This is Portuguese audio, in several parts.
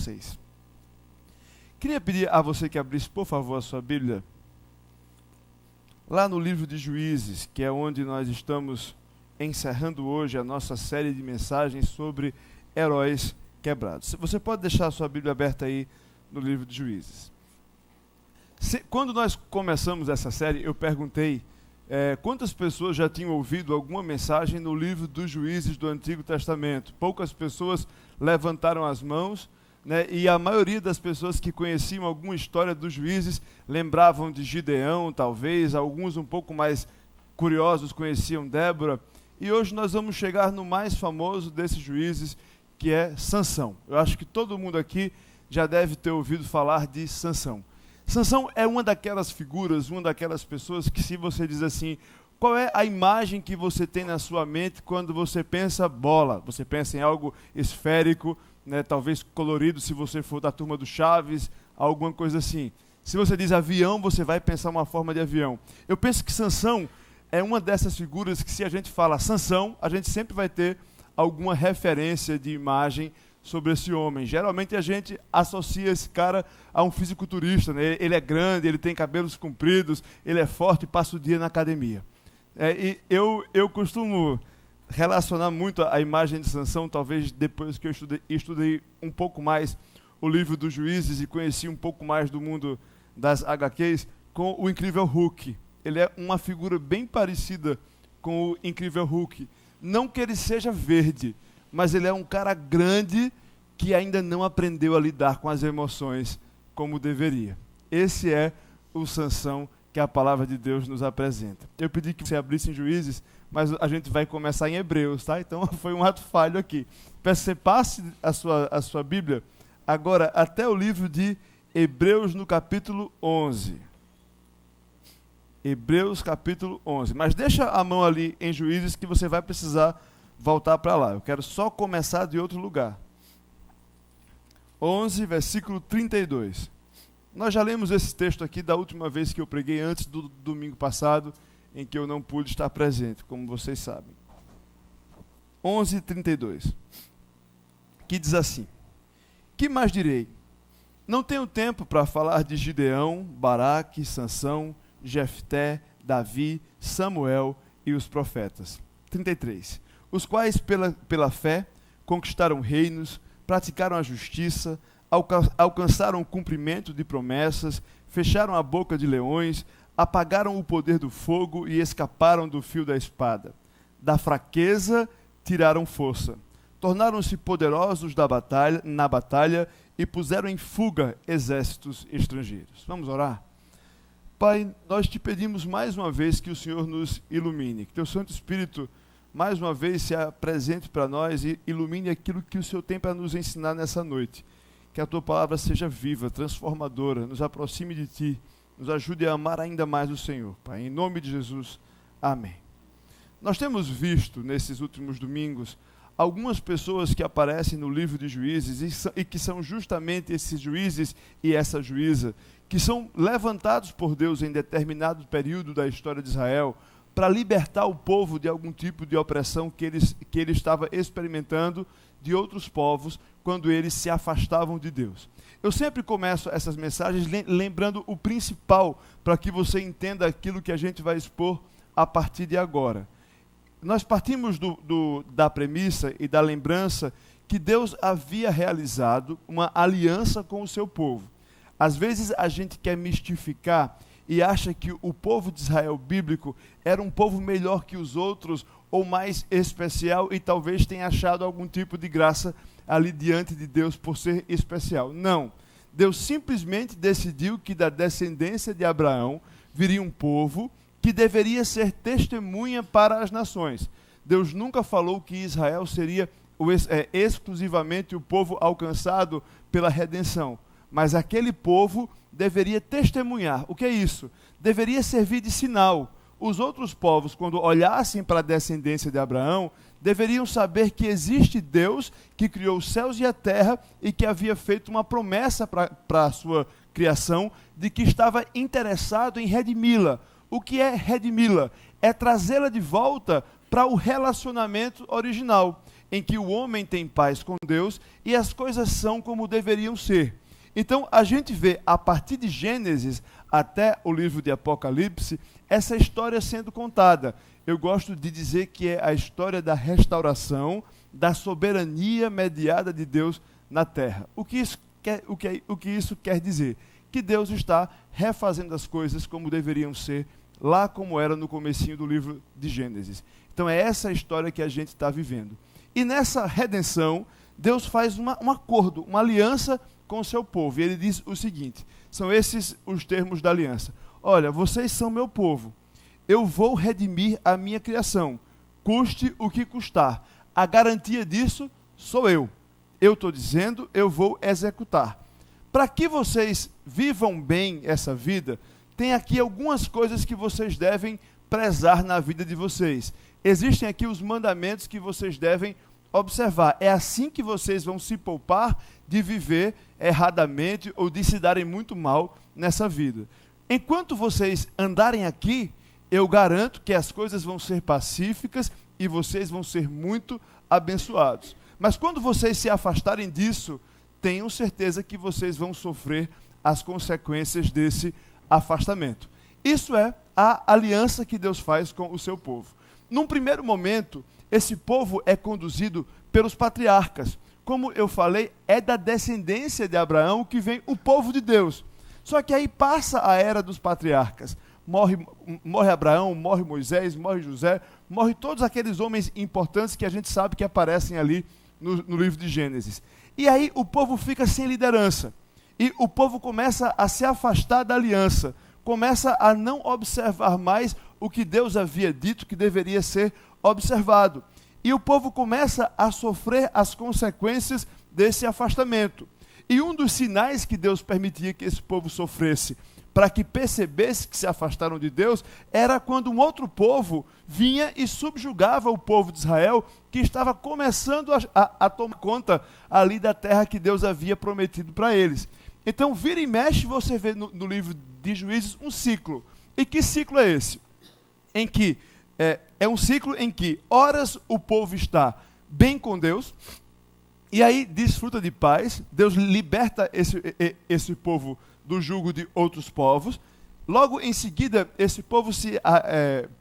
6. Queria pedir a você que abrisse, por favor, a sua Bíblia, lá no livro de Juízes, que é onde nós estamos encerrando hoje a nossa série de mensagens sobre heróis quebrados. Você pode deixar a sua Bíblia aberta aí no livro de Juízes. Quando nós começamos essa série, eu perguntei quantas pessoas já tinham ouvido alguma mensagem no livro dos Juízes do Antigo Testamento. Poucas pessoas levantaram as mãos, né, e a maioria das pessoas que conheciam alguma história dos Juízes lembravam de Gideão, talvez, alguns um pouco mais curiosos conheciam Débora. E hoje nós vamos chegar no mais famoso desses juízes, que é Sansão. Eu acho que todo mundo aqui já deve ter ouvido falar de Sansão. Sansão é uma daquelas figuras, uma daquelas pessoas que, se você diz assim, qual é a imagem que você tem na sua mente quando você pensa bola? Você pensa em algo esférico, né, talvez colorido, se você for da turma do Chaves, alguma coisa assim. Se você diz avião, você vai pensar uma forma de avião. Eu penso que Sansão é uma dessas figuras que, se a gente fala Sansão, a gente sempre vai ter alguma referência de imagem sobre esse homem. Geralmente a gente associa esse cara a um fisiculturista, né? Ele é grande, ele tem cabelos compridos, ele é forte e passa o dia na academia. E eu costumo relacionar muito a imagem de Sansão, talvez depois que eu estudei um pouco mais o livro dos Juízes e conheci um pouco mais do mundo das HQs, com o Incrível Hulk. Ele é uma figura bem parecida com o Incrível Hulk. Não que ele seja verde, mas ele é um cara grande que ainda não aprendeu a lidar com as emoções como deveria. Esse é o Sansão que a palavra de Deus nos apresenta. Eu pedi que você abrisse em Juízes, mas a gente vai começar em Hebreus, tá? Então foi um ato falho aqui. Peço que você passe a sua Bíblia agora até o livro de Hebreus no capítulo 11. Hebreus capítulo 11. Mas deixa a mão ali em Juízes que você vai precisar voltar para lá. Eu quero só começar de outro lugar. 11, versículo 32. Nós já lemos esse texto aqui da última vez que eu preguei, antes do domingo passado, em que eu não pude estar presente, como vocês sabem. 11, 32. Que diz assim: que mais direi? Não tenho tempo para falar de Gideão, Baraque, Sansão, Jefté, Davi, Samuel e os profetas. 33. Os quais pela fé conquistaram reinos, praticaram a justiça, alcançaram o cumprimento de promessas, fecharam a boca de leões, apagaram o poder do fogo e escaparam do fio da espada. Da fraqueza tiraram força, tornaram-se poderosos na batalha e puseram em fuga exércitos estrangeiros. Vamos orar? Pai, nós te pedimos mais uma vez que o Senhor nos ilumine, que teu Santo Espírito mais uma vez se apresente para nós e ilumine aquilo que o Senhor tem para nos ensinar nessa noite. Que a tua palavra seja viva, transformadora, nos aproxime de ti, nos ajude a amar ainda mais o Senhor. Pai, em nome de Jesus, amém. Nós temos visto nesses últimos domingos algumas pessoas que aparecem no livro de Juízes e que são justamente esses juízes e essa juíza, que são levantados por Deus em determinado período da história de Israel para libertar o povo de algum tipo de opressão que ele estava experimentando de outros povos quando eles se afastavam de Deus. Eu sempre começo essas mensagens lembrando o principal para que você entenda aquilo que a gente vai expor a partir de agora. Nós partimos da premissa e da lembrança que Deus havia realizado uma aliança com o seu povo. Às vezes a gente quer mistificar e acha que o povo de Israel bíblico era um povo melhor que os outros ou mais especial e talvez tenha achado algum tipo de graça ali diante de Deus por ser especial. Não. Deus simplesmente decidiu que da descendência de Abraão viria um povo que deveria ser testemunha para as nações. Deus nunca falou que Israel seria exclusivamente o povo alcançado pela redenção, mas aquele povo deveria testemunhar. O que é isso? Deveria servir de sinal. Os outros povos, quando olhassem para a descendência de Abraão, deveriam saber que existe Deus que criou os céus e a terra e que havia feito uma promessa para a sua criação de que estava interessado em redimi-la. O que é redimi-la? É trazê-la de volta para o relacionamento original. em que o homem tem paz com Deus e as coisas são como deveriam ser. Então, a gente vê, a partir de Gênesis até o livro de Apocalipse, essa história sendo contada. Eu gosto de dizer que é a história da restauração, da soberania mediada de Deus na terra. O que isso quer dizer? Que Deus está refazendo as coisas como deveriam ser, lá como era no comecinho do livro de Gênesis. Então é essa história que a gente está vivendo. E nessa redenção, Deus faz um acordo, uma aliança com o seu povo. E ele diz o seguinte, são esses os termos da aliança. Olha, vocês são meu povo, eu vou redimir a minha criação, custe o que custar. A garantia disso sou eu. Eu estou dizendo, eu vou executar. Para que vocês vivam bem essa vida, tem aqui algumas coisas que vocês devem prezar na vida de vocês. Existem aqui os mandamentos que vocês devem observar. É assim que vocês vão se poupar de viver erradamente ou de se darem muito mal nessa vida. Enquanto vocês andarem aqui, eu garanto que as coisas vão ser pacíficas e vocês vão ser muito abençoados. Mas quando vocês se afastarem disso, tenham certeza que vocês vão sofrer as consequências desse afastamento. Isso é a aliança que Deus faz com o seu povo. Num primeiro momento, esse povo é conduzido pelos patriarcas. Como eu falei, é da descendência de Abraão que vem o povo de Deus. Só que aí passa a era dos patriarcas. Morre Abraão, morre Moisés, morre José, morre todos aqueles homens importantes que a gente sabe que aparecem ali no livro de Gênesis. E aí o povo fica sem liderança. E o povo começa a se afastar da aliança. Começa a não observar mais o que Deus havia dito que deveria ser observado. E o povo começa a sofrer as consequências desse afastamento. E um dos sinais que Deus permitia que esse povo sofresse, para que percebesse que se afastaram de Deus, era quando um outro povo vinha e subjugava o povo de Israel, que estava começando a tomar conta ali da terra que Deus havia prometido para eles. Então, vira e mexe, você vê no livro de Juízes um ciclo. E que ciclo é esse? Em que é um ciclo em que, horas, o povo está bem com Deus, e aí desfruta de paz, Deus liberta esse povo do jugo de outros povos. Logo em seguida, esse povo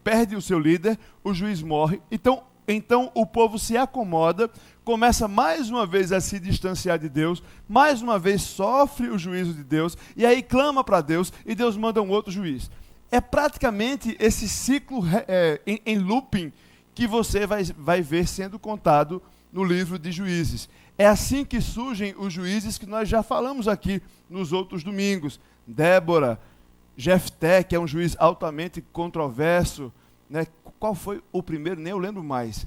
perde o seu líder, o juiz morre, então o povo se acomoda, começa mais uma vez a se distanciar de Deus, mais uma vez sofre o juízo de Deus, e aí clama para Deus, e Deus manda um outro juiz. É praticamente esse ciclo em looping que você vai ver sendo contado no livro de Juízes. É assim que surgem os juízes que nós já falamos aqui nos outros domingos. Débora, Jefté, que é um juiz altamente controverso, né? Qual foi o primeiro? Nem eu lembro mais.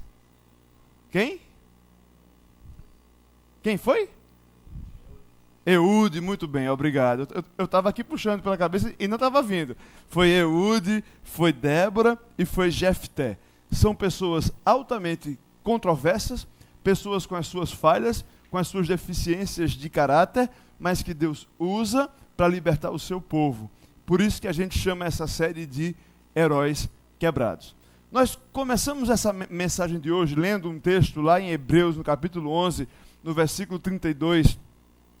Quem? Quem foi? Eude, muito bem, obrigado. Eu estava aqui puxando pela cabeça e não estava vindo. Foi Eude, foi Débora e foi Jefté. São pessoas altamente controversas, pessoas com as suas falhas, com as suas deficiências de caráter, mas que Deus usa para libertar o seu povo. Por isso que a gente chama essa série de Heróis Quebrados. Nós começamos essa mensagem de hoje lendo um texto lá em Hebreus, no capítulo 11, no versículo 32,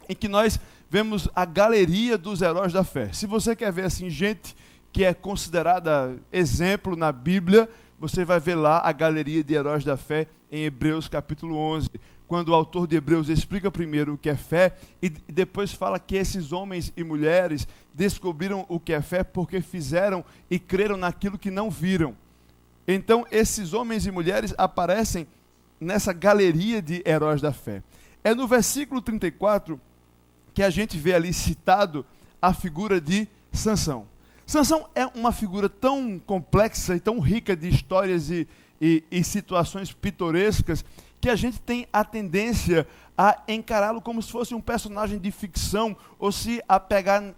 em que nós vemos a galeria dos heróis da fé. Se você quer ver assim, gente que é considerada exemplo na Bíblia, você vai ver lá a galeria de heróis da fé em Hebreus capítulo 11, quando o autor de Hebreus explica primeiro o que é fé e depois fala que esses homens e mulheres descobriram o que é fé porque fizeram e creram naquilo que não viram. Então, esses homens e mulheres aparecem nessa galeria de heróis da fé. É no versículo 34 que a gente vê ali citado a figura de Sansão. Sansão é uma figura tão complexa e tão rica de histórias e situações pitorescas que a gente tem a tendência a encará-lo como se fosse um personagem de ficção ou se apegar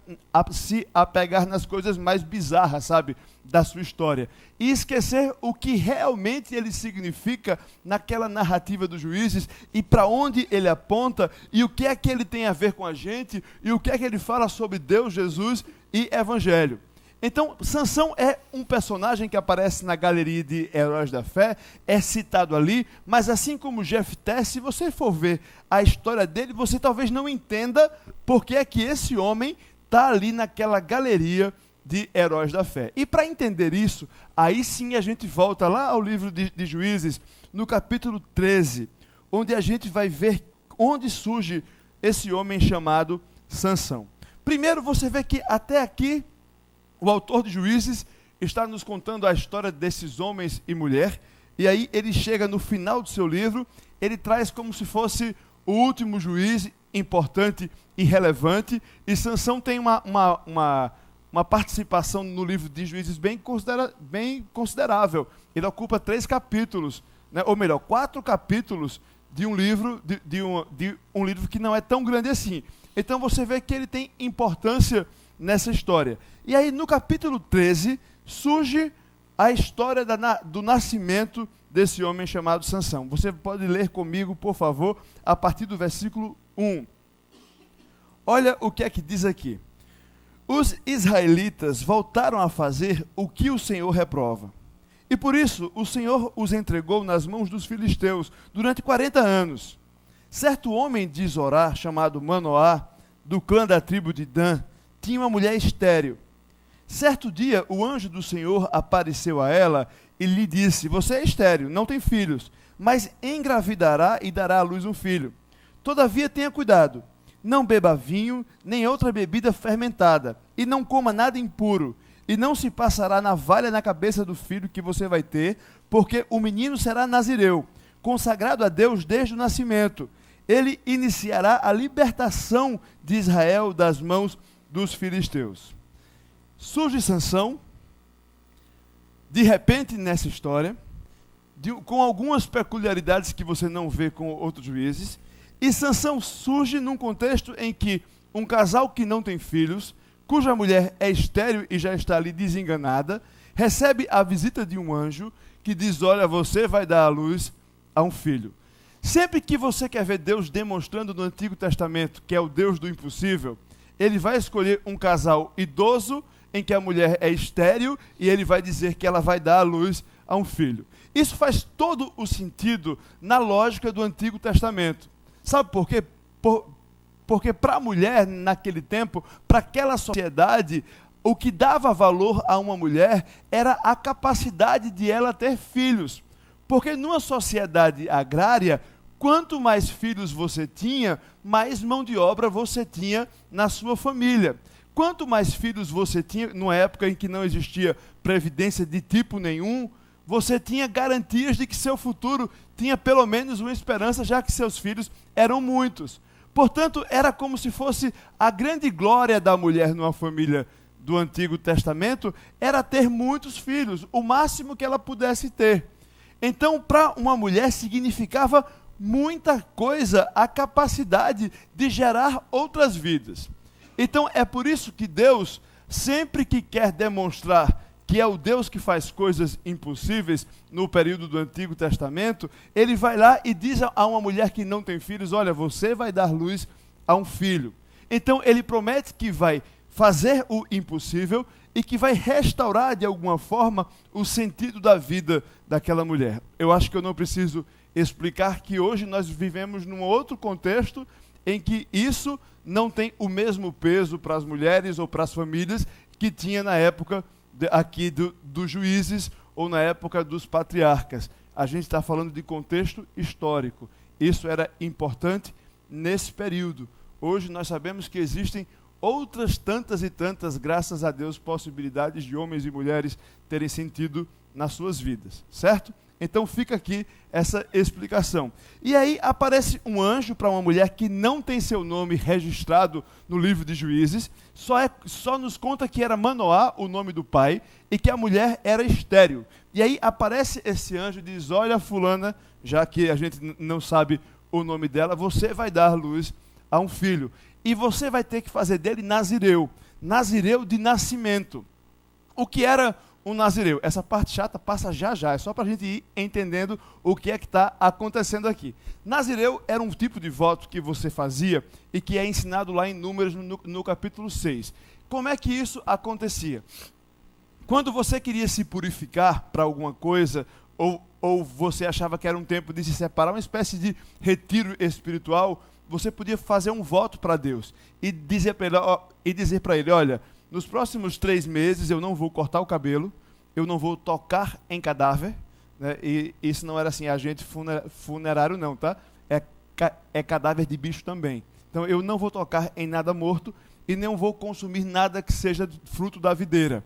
nas coisas mais bizarras, sabe, da sua história. E esquecer o que realmente ele significa naquela narrativa dos juízes e para onde ele aponta e o que é que ele tem a ver com a gente e o que é que ele fala sobre Deus, Jesus e Evangelho. Então, Sansão é um personagem que aparece na galeria de heróis da fé, é citado ali, mas assim como Jefté, se você for ver a história dele, você talvez não entenda por que é que esse homem está ali naquela galeria de heróis da fé. E para entender isso, aí sim a gente volta lá ao livro de Juízes, no capítulo 13, onde a gente vai ver onde surge esse homem chamado Sansão. Primeiro você vê que até aqui o autor de Juízes está nos contando a história desses homens e mulher, e aí ele chega no final do seu livro, ele traz como se fosse o último juiz importante e relevante, e Sansão tem uma participação no livro de Juízes bem considerável. Ele ocupa 3 capítulos, né? Ou melhor, 4 capítulos de um livro, de um livro que não é tão grande assim. Então você vê que ele tem importância nessa história. E aí no capítulo 13 surge a história do nascimento desse homem chamado Sansão. Você pode ler comigo, por favor, a partir do versículo 1. Olha o que é que diz aqui. Os israelitas voltaram a fazer o que o Senhor reprova. E por isso o Senhor os entregou nas mãos dos filisteus durante 40 anos. Certo homem de Zorá, chamado Manoá, do clã da tribo de Dan, tinha uma mulher estéril. Certo dia, o anjo do Senhor apareceu a ela e lhe disse: você é estéril, não tem filhos, mas engravidará e dará à luz um filho. Todavia tenha cuidado, não beba vinho, nem outra bebida fermentada, e não coma nada impuro, e não se passará navalha na cabeça do filho que você vai ter, porque o menino será nazireu, consagrado a Deus desde o nascimento. Ele iniciará a libertação de Israel das mãos dos filisteus. Surge Sansão, de repente nessa história, com algumas peculiaridades que você não vê com outros juízes, e Sansão surge num contexto em que um casal que não tem filhos, cuja mulher é estéril e já está ali desenganada, recebe a visita de um anjo que diz: olha, você vai dar à luz a um filho. Sempre que você quer ver Deus demonstrando no Antigo Testamento que é o Deus do impossível, ele vai escolher um casal idoso em que a mulher é estéril e ele vai dizer que ela vai dar à luz a um filho. Isso faz todo o sentido na lógica do Antigo Testamento. Sabe por quê? Porque para a mulher, naquele tempo, para aquela sociedade, o que dava valor a uma mulher era a capacidade de ela ter filhos. Porque numa sociedade agrária, quanto mais filhos você tinha, mais mão de obra você tinha na sua família. Quanto mais filhos você tinha, numa época em que não existia previdência de tipo nenhum, você tinha garantias de que seu futuro tinha pelo menos uma esperança, já que seus filhos eram muitos. Portanto, era como se fosse a grande glória da mulher numa família do Antigo Testamento, era ter muitos filhos, o máximo que ela pudesse ter. Então, para uma mulher significava muita coisa a capacidade de gerar outras vidas. Então, é por isso que Deus, sempre que quer demonstrar que é o Deus que faz coisas impossíveis no período do Antigo Testamento, ele vai lá e diz a uma mulher que não tem filhos: olha, você vai dar luz a um filho. Então, ele promete que vai fazer o impossível e que vai restaurar de alguma forma o sentido da vida daquela mulher. Eu acho que eu não preciso explicar que hoje nós vivemos num outro contexto em que isso não tem o mesmo peso para as mulheres ou para as famílias que tinha na época aqui dos juízes ou na época dos patriarcas. A gente está falando de contexto histórico. Isso era importante nesse período. Hoje nós sabemos que existem outras tantas e tantas, graças a Deus, possibilidades de homens e mulheres terem sentido nas suas vidas, certo? Então fica aqui essa explicação. E aí aparece um anjo para uma mulher que não tem seu nome registrado no livro de Juízes, só nos conta que era Manoá, o nome do pai, e que a mulher era estéril. E aí aparece esse anjo e diz: olha, fulana, já que a gente não sabe o nome dela, você vai dar luz a um filho. E você vai ter que fazer dele nazireu, nazireu de nascimento. O que era um nazireu? Essa parte chata passa já, é só para a gente ir entendendo o que é que está acontecendo aqui. Nazireu era um tipo de voto que você fazia e que é ensinado lá em Números no capítulo 6. Como é que isso acontecia? Quando você queria se purificar para alguma coisa, ou você achava que era um tempo de se separar, uma espécie de retiro espiritual, você podia fazer um voto para Deus e dizer para ele, olha, nos próximos 3 meses eu não vou cortar o cabelo, eu não vou tocar em cadáver, né? E isso não era assim, agente funerário não, tá? É cadáver de bicho também. Então eu não vou tocar em nada morto e não vou consumir nada que seja fruto da videira.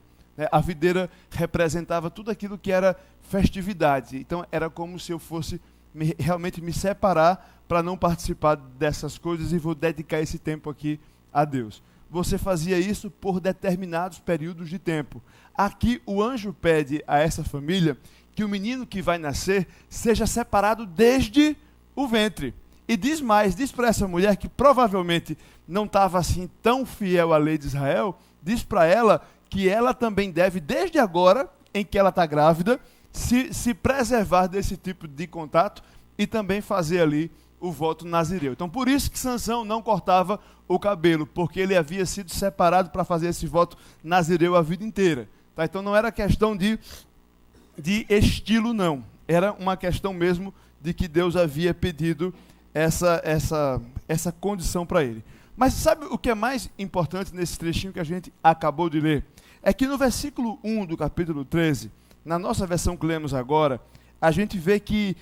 A videira representava tudo aquilo que era festividade. Então era como se eu fosse realmente me separar para não participar dessas coisas e vou dedicar esse tempo aqui a Deus. Você fazia isso por determinados períodos de tempo. Aqui o anjo pede a essa família que o menino que vai nascer seja separado desde o ventre. E diz mais, diz para essa mulher que provavelmente não estava assim tão fiel à lei de Israel, diz para ela que ela também deve, desde agora, em que ela está grávida, se preservar desse tipo de contato e também fazer ali o voto nazireu. Então, por isso que Sansão não cortava o cabelo, porque ele havia sido separado para fazer esse voto nazireu a vida inteira. Tá? Então, não era questão de estilo, não. Era uma questão mesmo de que Deus havia pedido essa condição para ele. Mas sabe o que é mais importante nesse trechinho que a gente acabou de ler? É que no versículo 1 do capítulo 13, na nossa versão que lemos agora, a gente vê que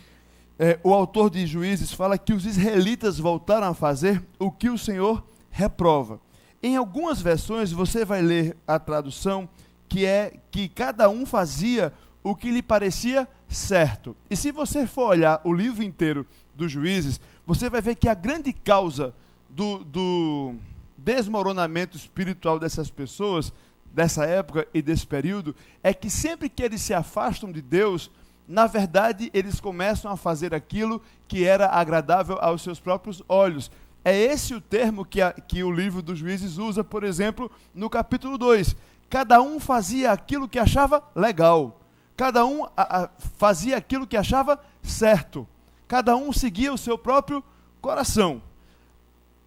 o autor de Juízes fala que os israelitas voltaram a fazer o que o Senhor reprova. Em algumas versões você vai ler a tradução que é que cada um fazia o que lhe parecia certo. E se você for olhar o livro inteiro dos Juízes, você vai ver que a grande causa do desmoronamento espiritual dessas pessoas, dessa época e desse período, é que sempre que eles se afastam de Deus, na verdade eles começam a fazer aquilo que era agradável aos seus próprios olhos. É esse o termo que o livro dos Juízes usa, por exemplo, no capítulo 2. Cada um fazia aquilo que achava legal. Cada um fazia aquilo que achava certo. Cada um seguia o seu próprio coração.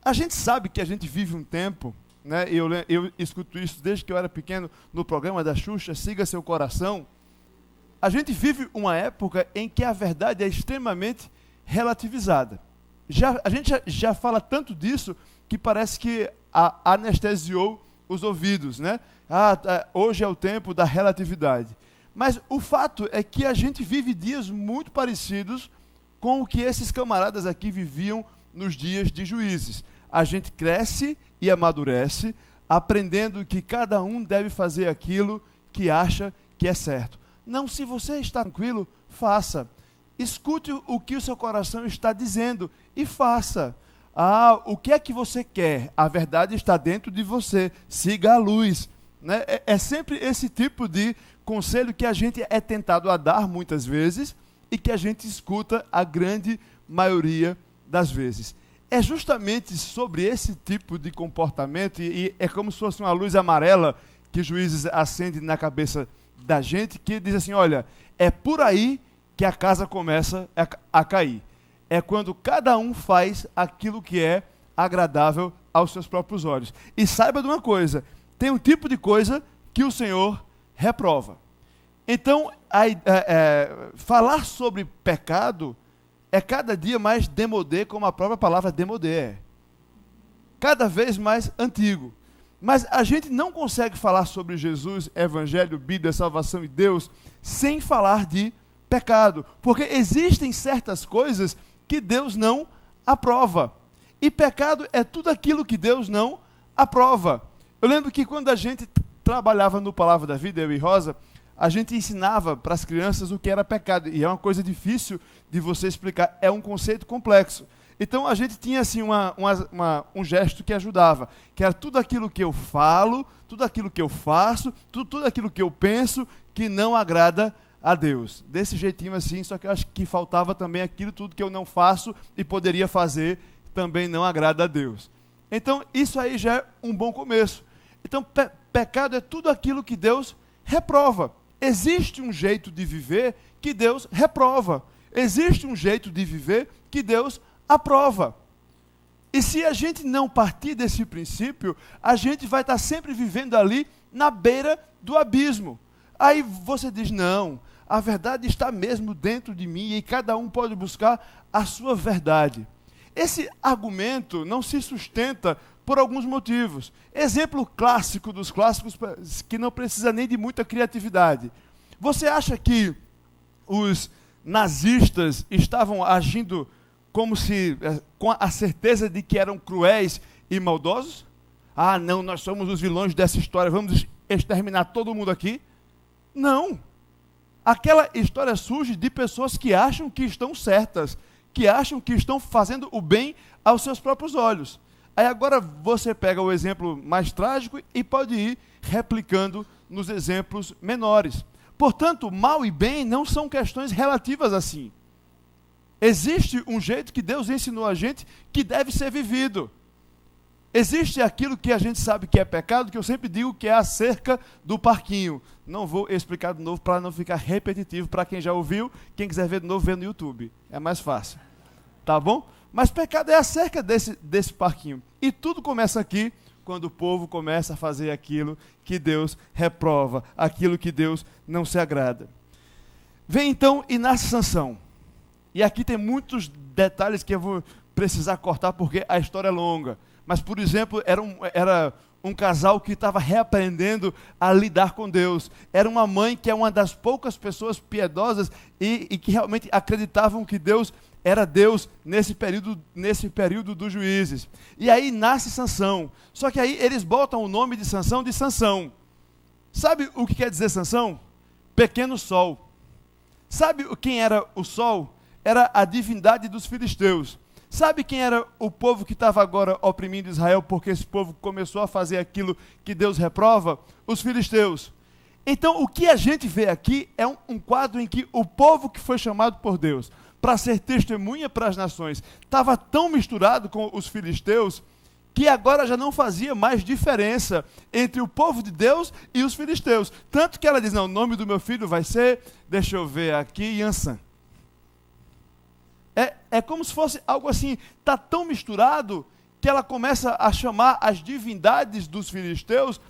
A gente sabe que a gente vive um tempo, né? Eu escuto isso desde que eu era pequeno no programa da Xuxa, Siga Seu Coração. A gente vive uma época em que a verdade é extremamente relativizada. A gente já fala tanto disso que parece que anestesiou os ouvidos, né? Hoje é o tempo da relatividade. Mas o fato é que a gente vive dias muito parecidos com o que esses camaradas aqui viviam nos dias de Juízes. A gente cresce e amadurece, aprendendo que cada um deve fazer aquilo que acha que é certo. Não, se você está tranquilo, faça. Escute o que o seu coração está dizendo e faça. O que é que você quer? A verdade está dentro de você. Siga a luz. Né? É sempre esse tipo de conselho que a gente é tentado a dar muitas vezes e que a gente escuta a grande maioria das vezes. É justamente sobre esse tipo de comportamento, e é como se fosse uma luz amarela que Juízes acende na cabeça da gente, que diz assim, olha, é por aí que a casa começa a cair. É quando cada um faz aquilo que é agradável aos seus próprios olhos. E saiba de uma coisa, tem um tipo de coisa que o Senhor reprova. Então, falar sobre pecado é cada dia mais demodé, como a própria palavra demodé é. Cada vez mais antigo. Mas a gente não consegue falar sobre Jesus, Evangelho, Bíblia, salvação e Deus, sem falar de pecado. Porque existem certas coisas que Deus não aprova. E pecado é tudo aquilo que Deus não aprova. Eu lembro que quando a gente trabalhava no Palavra da Vida, eu e Rosa, a gente ensinava para as crianças o que era pecado. E é uma coisa difícil de você explicar, é um conceito complexo. Então a gente tinha assim um gesto que ajudava, que era tudo aquilo que eu falo, tudo aquilo que eu faço, tudo aquilo que eu penso que não agrada a Deus. Desse jeitinho assim, só que eu acho que faltava também aquilo tudo que eu não faço e poderia fazer, também não agrada a Deus. Então isso aí já é um bom começo. Então pecado é tudo aquilo que Deus reprova. Existe um jeito de viver que Deus reprova. Existe um jeito de viver que Deus aprova. E se a gente não partir desse princípio, a gente vai estar sempre vivendo ali na beira do abismo. Aí você diz, não, a verdade está mesmo dentro de mim e cada um pode buscar a sua verdade. Esse argumento não se sustenta por alguns motivos. Exemplo clássico dos clássicos, que não precisa nem de muita criatividade. Você acha que os nazistas estavam agindo como se, com a certeza de que eram cruéis e maldosos? Ah, não, nós somos os vilões dessa história, vamos exterminar todo mundo aqui? Não. Aquela história surge de pessoas que acham que estão certas, que acham que estão fazendo o bem aos seus próprios olhos. Aí agora você pega o exemplo mais trágico e pode ir replicando nos exemplos menores. Portanto, mal e bem não são questões relativas assim. Existe um jeito que Deus ensinou a gente que deve ser vivido. Existe aquilo que a gente sabe que é pecado, que eu sempre digo que é a cerca do parquinho. Não vou explicar de novo para não ficar repetitivo para quem já ouviu. Quem quiser ver de novo, vê no YouTube. É mais fácil. Tá bom? Mas pecado é a cerca desse parquinho. E tudo começa aqui, quando o povo começa a fazer aquilo que Deus reprova, aquilo que Deus não se agrada. Vem então e nasce Sansão. E aqui tem muitos detalhes que eu vou precisar cortar porque a história é longa. Mas, por exemplo, era um casal que estava reaprendendo a lidar com Deus. Era uma mãe que é uma das poucas pessoas piedosas e que realmente acreditavam que Deus era Deus nesse período dos juízes. E aí nasce Sansão. Só que aí eles botam o nome de Sansão de Sansão. Sabe o que quer dizer Sansão? Pequeno sol. Sabe quem era o sol? Era a divindade dos filisteus. Sabe quem era o povo que estava agora oprimindo Israel, porque esse povo começou a fazer aquilo que Deus reprova? Os filisteus. Então, o que a gente vê aqui é um quadro em que o povo que foi chamado por Deus para ser testemunha para as nações estava tão misturado com os filisteus que agora já não fazia mais diferença entre o povo de Deus e os filisteus. Tanto que ela diz, não, o nome do meu filho vai ser, deixa eu ver aqui, Yansan. É como se fosse algo assim, está tão misturado que ela começa a chamar as divindades dos filisteus,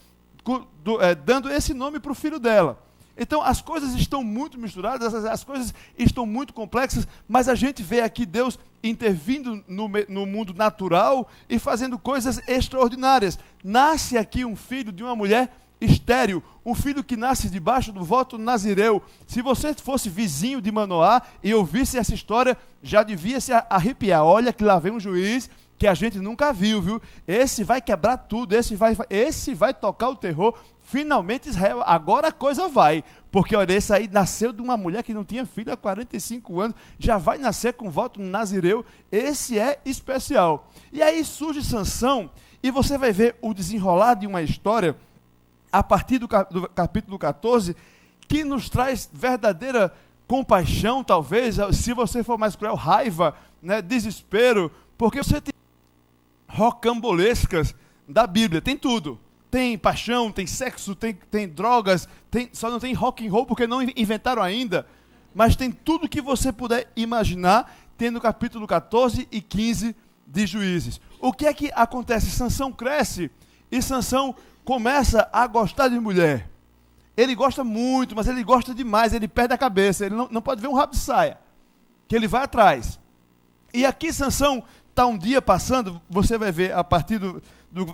dando esse nome para o filho dela. Então as coisas estão muito misturadas, as coisas estão muito complexas, mas a gente vê aqui Deus intervindo no mundo natural e fazendo coisas extraordinárias. Nasce aqui um filho de uma mulher estéril, um filho que nasce debaixo do voto nazireu. Se você fosse vizinho de Manoá e ouvisse essa história, já devia se arrepiar. Olha que lá vem um juiz que a gente nunca viu, viu? Esse vai quebrar tudo, esse vai tocar o terror. Finalmente Israel, agora a coisa vai. Porque olha, esse aí nasceu de uma mulher que não tinha filho há 45 anos, já vai nascer com voto nazireu. Esse é especial. E aí surge Sansão e você vai ver o desenrolar de uma história a partir do capítulo 14, que nos traz verdadeira compaixão, talvez, se você for mais cruel, raiva, né, desespero, porque você tem rocambolescas da Bíblia, tem tudo. Tem paixão, tem sexo, tem drogas, só não tem rock and roll porque não inventaram ainda, mas tem tudo que você puder imaginar, tem no capítulo 14 e 15 de Juízes. O que é que acontece? Sansão cresce e Sansão começa a gostar de mulher. Ele gosta muito, mas ele gosta demais, ele perde a cabeça, ele não pode ver um rabo de saia, que ele vai atrás. E aqui Sansão está um dia passando, você vai ver a partir do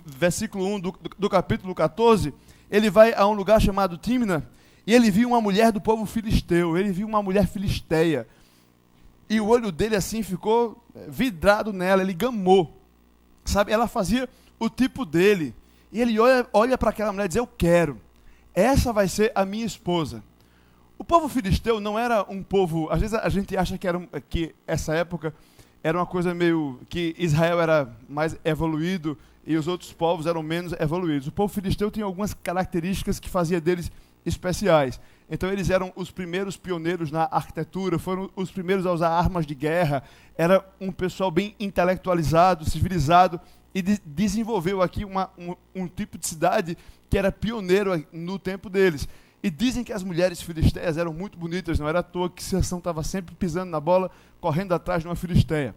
versículo 1 do capítulo 14, ele vai a um lugar chamado Tímina, e ele viu uma mulher do povo filisteu, ele viu uma mulher filisteia, e o olho dele assim ficou vidrado nela, ele gamou, sabe, ela fazia o tipo dele, e ele olha para aquela mulher e diz, eu quero, essa vai ser a minha esposa. O povo filisteu não era um povo, às vezes a gente acha que essa época era uma coisa meio, que Israel era mais evoluído e os outros povos eram menos evoluídos. O povo filisteu tinha algumas características que fazia deles especiais. Então eles eram os primeiros pioneiros na arquitetura, foram os primeiros a usar armas de guerra, era um pessoal bem intelectualizado, civilizado, e desenvolveu aqui um tipo de cidade que era pioneiro no tempo deles. E dizem que as mulheres filisteias eram muito bonitas, não era à toa que Sansão estava sempre pisando na bola, correndo atrás de uma filisteia.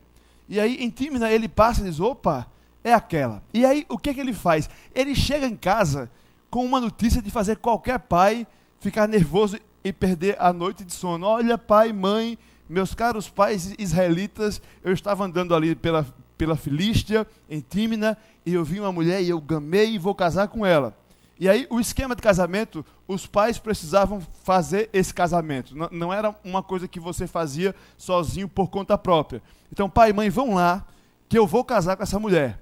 E aí, em Tímina, ele passa e diz, opa, é aquela. E aí, o que ele faz? Ele chega em casa com uma notícia de fazer qualquer pai ficar nervoso e perder a noite de sono. Olha, pai, mãe, meus caros pais israelitas, eu estava andando ali pela Filístia, em Tímina, e eu vi uma mulher e eu gamei e vou casar com ela. E aí, o esquema de casamento, os pais precisavam fazer esse casamento. Não era uma coisa que você fazia sozinho por conta própria. Então, pai e mãe, vão lá, que eu vou casar com essa mulher.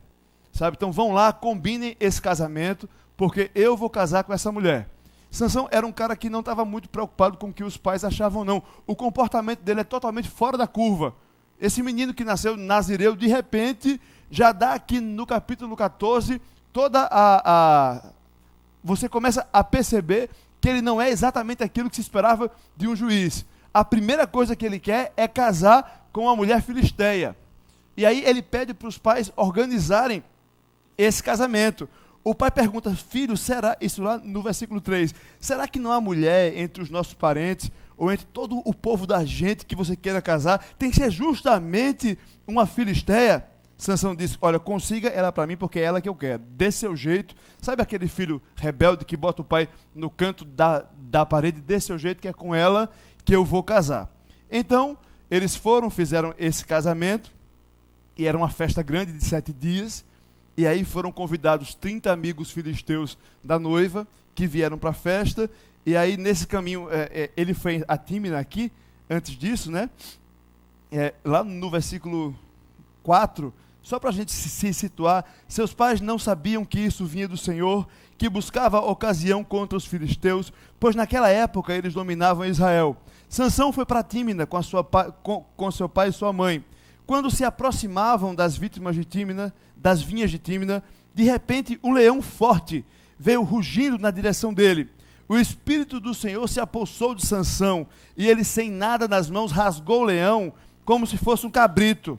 Sabe? Então, vão lá, combinem esse casamento, porque eu vou casar com essa mulher. Sansão era um cara que não estava muito preocupado com o que os pais achavam, não. O comportamento dele é totalmente fora da curva. Esse menino que nasceu nazireu, de repente, já dá aqui no capítulo 14, você começa a perceber que ele não é exatamente aquilo que se esperava de um juiz. A primeira coisa que ele quer é casar com uma mulher filisteia. E aí ele pede para os pais organizarem esse casamento. O pai pergunta, filho, será, isso lá no versículo 3, será que não há mulher entre os nossos parentes, ou entre todo o povo da gente que você queira casar? Tem que ser justamente uma filisteia? Sansão disse, olha, consiga ela para mim, porque é ela que eu quero. Dê seu jeito. Sabe aquele filho rebelde que bota o pai no canto da parede? Dê seu jeito, que é com ela que eu vou casar. Então, eles fizeram esse casamento, e era uma festa grande de 7 dias, e aí foram convidados 30 amigos filisteus da noiva, que vieram para a festa, e aí nesse caminho, ele foi a Tímina aqui, antes disso, né? Lá no versículo 4, só para a gente se situar, seus pais não sabiam que isso vinha do Senhor, que buscava ocasião contra os filisteus, pois naquela época eles dominavam Israel. Sansão foi para Tímina com seu pai e sua mãe. Quando se aproximavam das vítimas de Tímina, das vinhas de Tímina, de repente um leão forte veio rugindo na direção dele. O Espírito do Senhor se apossou de Sansão, e ele sem nada nas mãos rasgou o leão, como se fosse um cabrito.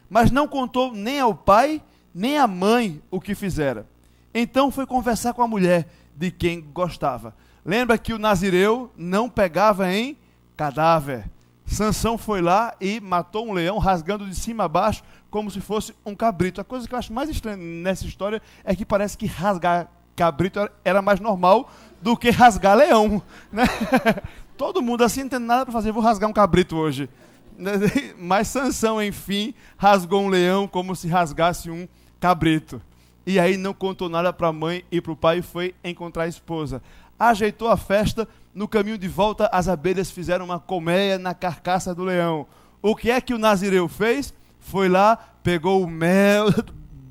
Mas não contou nem ao pai, nem à mãe o que fizera. Então foi conversar com a mulher de quem gostava. Lembra que o nazireu não pegava em cadáver. Sansão foi lá e matou um leão, rasgando de cima a baixo, como se fosse um cabrito. A coisa que eu acho mais estranha nessa história é que parece que rasgar cabrito era mais normal do que rasgar leão, né? Todo mundo assim não tem nada para fazer, vou rasgar um cabrito hoje. Mas Sansão, enfim, rasgou um leão como se rasgasse um cabrito. E aí não contou nada para a mãe e para o pai e foi encontrar a esposa. Ajeitou a festa, no caminho de volta as abelhas fizeram uma colmeia na carcaça do leão. O que é que o nazireu fez? Foi lá, pegou o mel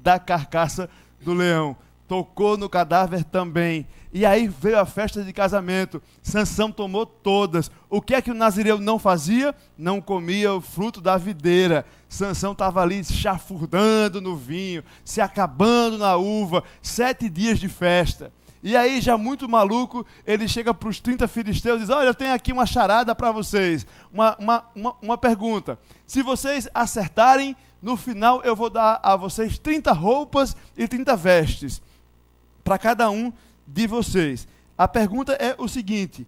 da carcaça do leão, tocou no cadáver também. E aí veio a festa de casamento. Sansão tomou todas. O que é que o nazireu não fazia? Não comia o fruto da videira. Sansão estava ali chafurdando no vinho, se acabando na uva. 7 dias de festa. E aí, já muito maluco, ele chega para os 30 filisteus e diz, olha, eu tenho aqui uma charada para vocês. Uma pergunta. Se vocês acertarem, no final eu vou dar a vocês 30 roupas e 30 vestes. Para cada um de vocês. A pergunta é o seguinte,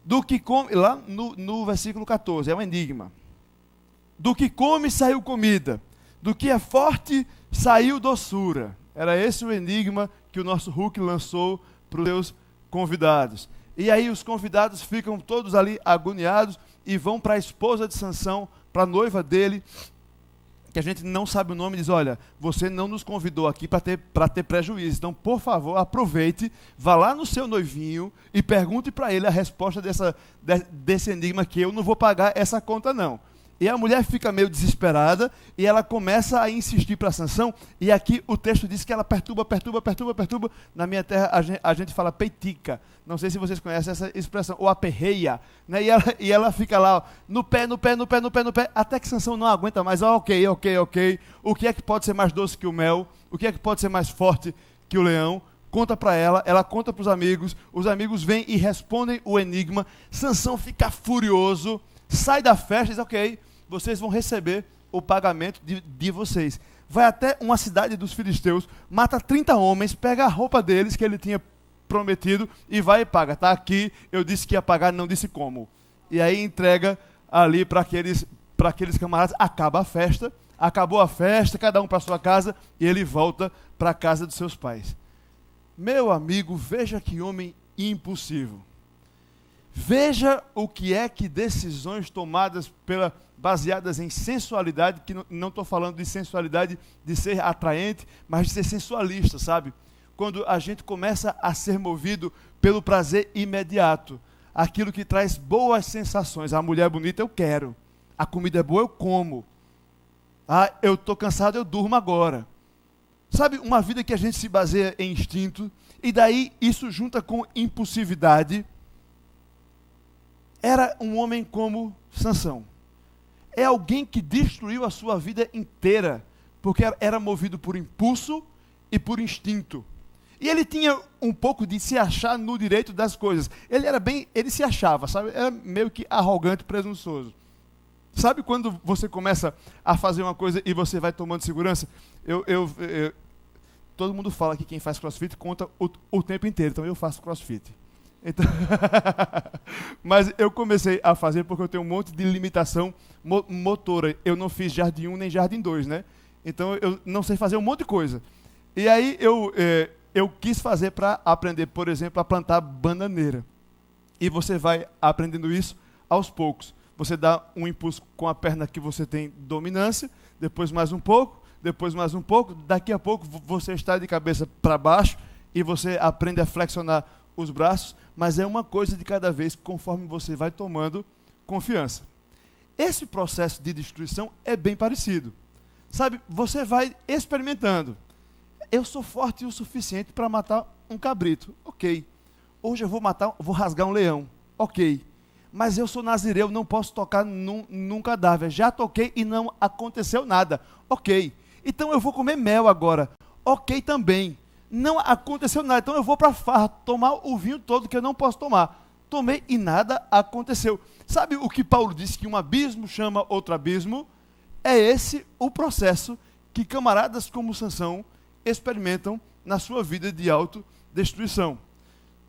do que come, lá no versículo 14, é um enigma. Do que come saiu comida, do que é forte saiu doçura. Era esse o enigma que o nosso Hulk lançou para os seus convidados. E aí os convidados ficam todos ali agoniados e vão para a esposa de Sansão, para a noiva dele, que a gente não sabe o nome, diz, olha, você não nos convidou aqui para ter prejuízo, então, por favor, aproveite, vá lá no seu noivinho e pergunte para ele a resposta desse enigma, que eu não vou pagar essa conta, não. E a mulher fica meio desesperada e ela começa a insistir para Sansão, e aqui o texto diz que ela perturba. Na minha terra a gente fala peitica, não sei se vocês conhecem essa expressão, ou aperreia, né? E ela fica lá, ó, no pé, até que Sansão não aguenta mais, ok, o que é que pode ser mais doce que o mel? O que é que pode ser mais forte que o leão? Conta para ela conta para os amigos vêm e respondem o enigma. Sansão fica furioso, sai da festa e diz, ok, vocês vão receber o pagamento de vocês. Vai até uma cidade dos filisteus, mata 30 homens, pega a roupa deles que ele tinha prometido e vai e paga. Está aqui, eu disse que ia pagar, não disse como. E aí entrega ali para aqueles camaradas, acaba a festa, acabou a festa, cada um para sua casa, e ele volta para a casa dos seus pais. Meu amigo, veja que homem impulsivo. Veja o que é que decisões tomadas baseadas em sensualidade, que não estou falando de sensualidade de ser atraente, mas de ser sensualista, sabe? Quando a gente começa a ser movido pelo prazer imediato, aquilo que traz boas sensações. A mulher é bonita, eu quero. A comida é boa, eu como. Ah, eu estou cansado, eu durmo agora. Sabe, uma vida que a gente se baseia em instinto, e daí isso junta com impulsividade. Era um homem como Sansão. É alguém que destruiu a sua vida inteira, porque era movido por impulso e por instinto. E ele tinha um pouco de se achar no direito das coisas. Ele se achava, sabe? Era meio que arrogante, presunçoso. Sabe quando você começa a fazer uma coisa e você vai tomando segurança? Todo mundo fala que quem faz crossfit conta o tempo inteiro, então eu faço crossfit. Então, mas eu comecei a fazer porque eu tenho um monte de limitação motora. Eu não fiz jardim 1 nem jardim 2, né? Então eu não sei fazer um monte de coisa. E aí eu quis fazer para aprender, por exemplo, a plantar bananeira. E você vai aprendendo isso aos poucos. Você dá um impulso com a perna que você tem dominância, depois mais um pouco, depois mais um pouco. Daqui a pouco você está de cabeça para baixo e você aprende a flexionar os braços, mas é uma coisa de cada vez conforme você vai tomando confiança. Esse processo de destruição é bem parecido. Sabe, você vai experimentando. Eu sou forte o suficiente para matar um cabrito. Ok. Hoje eu vou rasgar um leão. Ok. Mas eu sou nazireu, não posso tocar num cadáver. Já toquei e não aconteceu nada. Ok. Então eu vou comer mel agora. Ok também. Não aconteceu nada, então eu vou para a farra tomar o vinho todo que eu não posso tomar. Tomei e nada aconteceu. Sabe o que Paulo disse, que um abismo chama outro abismo? É esse o processo que camaradas como Sansão experimentam na sua vida de autodestruição.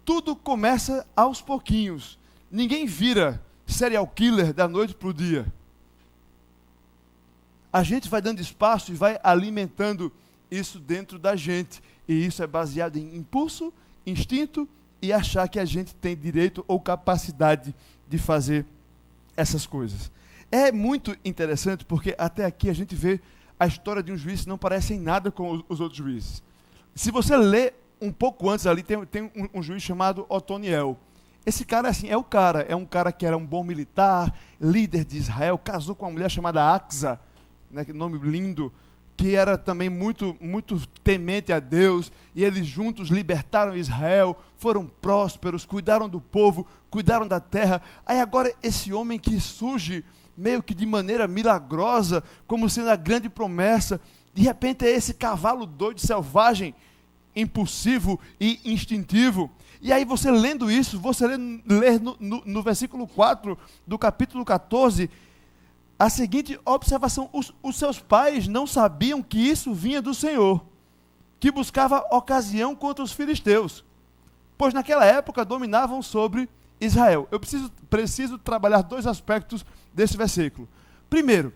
Tudo começa aos pouquinhos. Ninguém vira serial killer da noite para o dia. A gente vai dando espaço e vai alimentando isso dentro da gente. E isso é baseado em impulso, instinto e achar que a gente tem direito ou capacidade de fazer essas coisas. É muito interessante porque até aqui a gente vê a história de um juiz que não parece em nada com os outros juízes. Se você ler um pouco antes ali, tem um juiz chamado Otoniel. Esse cara é um cara que era um bom militar, líder de Israel, casou com uma mulher chamada Axa, né, que nome lindo, que era também muito, muito temente a Deus, e eles juntos libertaram Israel, foram prósperos, cuidaram do povo, cuidaram da terra. Aí agora esse homem que surge meio que de maneira milagrosa, como sendo a grande promessa, de repente é esse cavalo doido, selvagem, impulsivo e instintivo. E aí você lendo isso, você lê no versículo 4 do capítulo 14, a seguinte observação: os seus pais não sabiam que isso vinha do Senhor, que buscava ocasião contra os filisteus, pois naquela época dominavam sobre Israel. Eu preciso trabalhar dois aspectos desse versículo. Primeiro,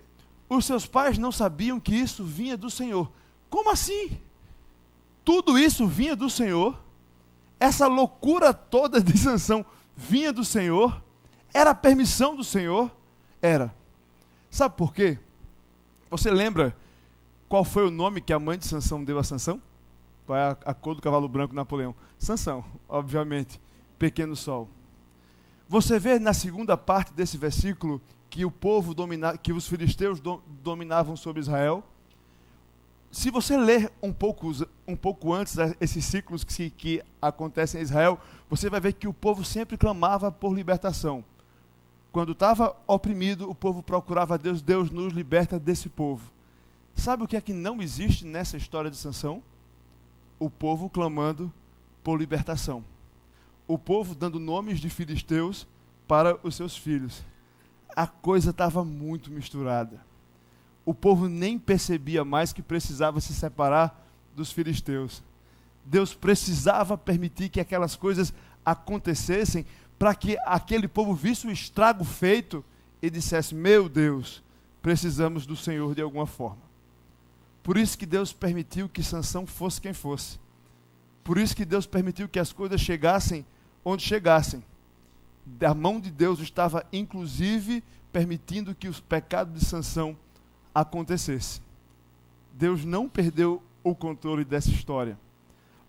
os seus pais não sabiam que isso vinha do Senhor. Como assim? Tudo isso vinha do Senhor? Essa loucura toda de Sansão vinha do Senhor? Era a permissão do Senhor? Era. Sabe por quê? Você lembra qual foi o nome que a mãe de Sansão deu a Sansão? Qual é a cor do cavalo branco Napoleão? Sansão, obviamente, pequeno sol. Você vê na segunda parte desse versículo que que os filisteus dominavam sobre Israel. Se você ler um pouco antes esses ciclos que acontecem em Israel, você vai ver que o povo sempre clamava por libertação. Quando estava oprimido, o povo procurava a Deus. Deus nos liberta desse povo. Sabe o que é que não existe nessa história de Sansão? O povo clamando por libertação. O povo dando nomes de filisteus para os seus filhos. A coisa estava muito misturada. O povo nem percebia mais que precisava se separar dos filisteus. Deus precisava permitir que aquelas coisas acontecessem para que aquele povo visse o estrago feito e dissesse: meu Deus, precisamos do Senhor de alguma forma. Por isso que Deus permitiu que Sansão fosse quem fosse. Por isso que Deus permitiu que as coisas chegassem onde chegassem. a mão de Deus estava, inclusive, permitindo que o pecado de Sansão acontecesse. Deus não perdeu o controle dessa história.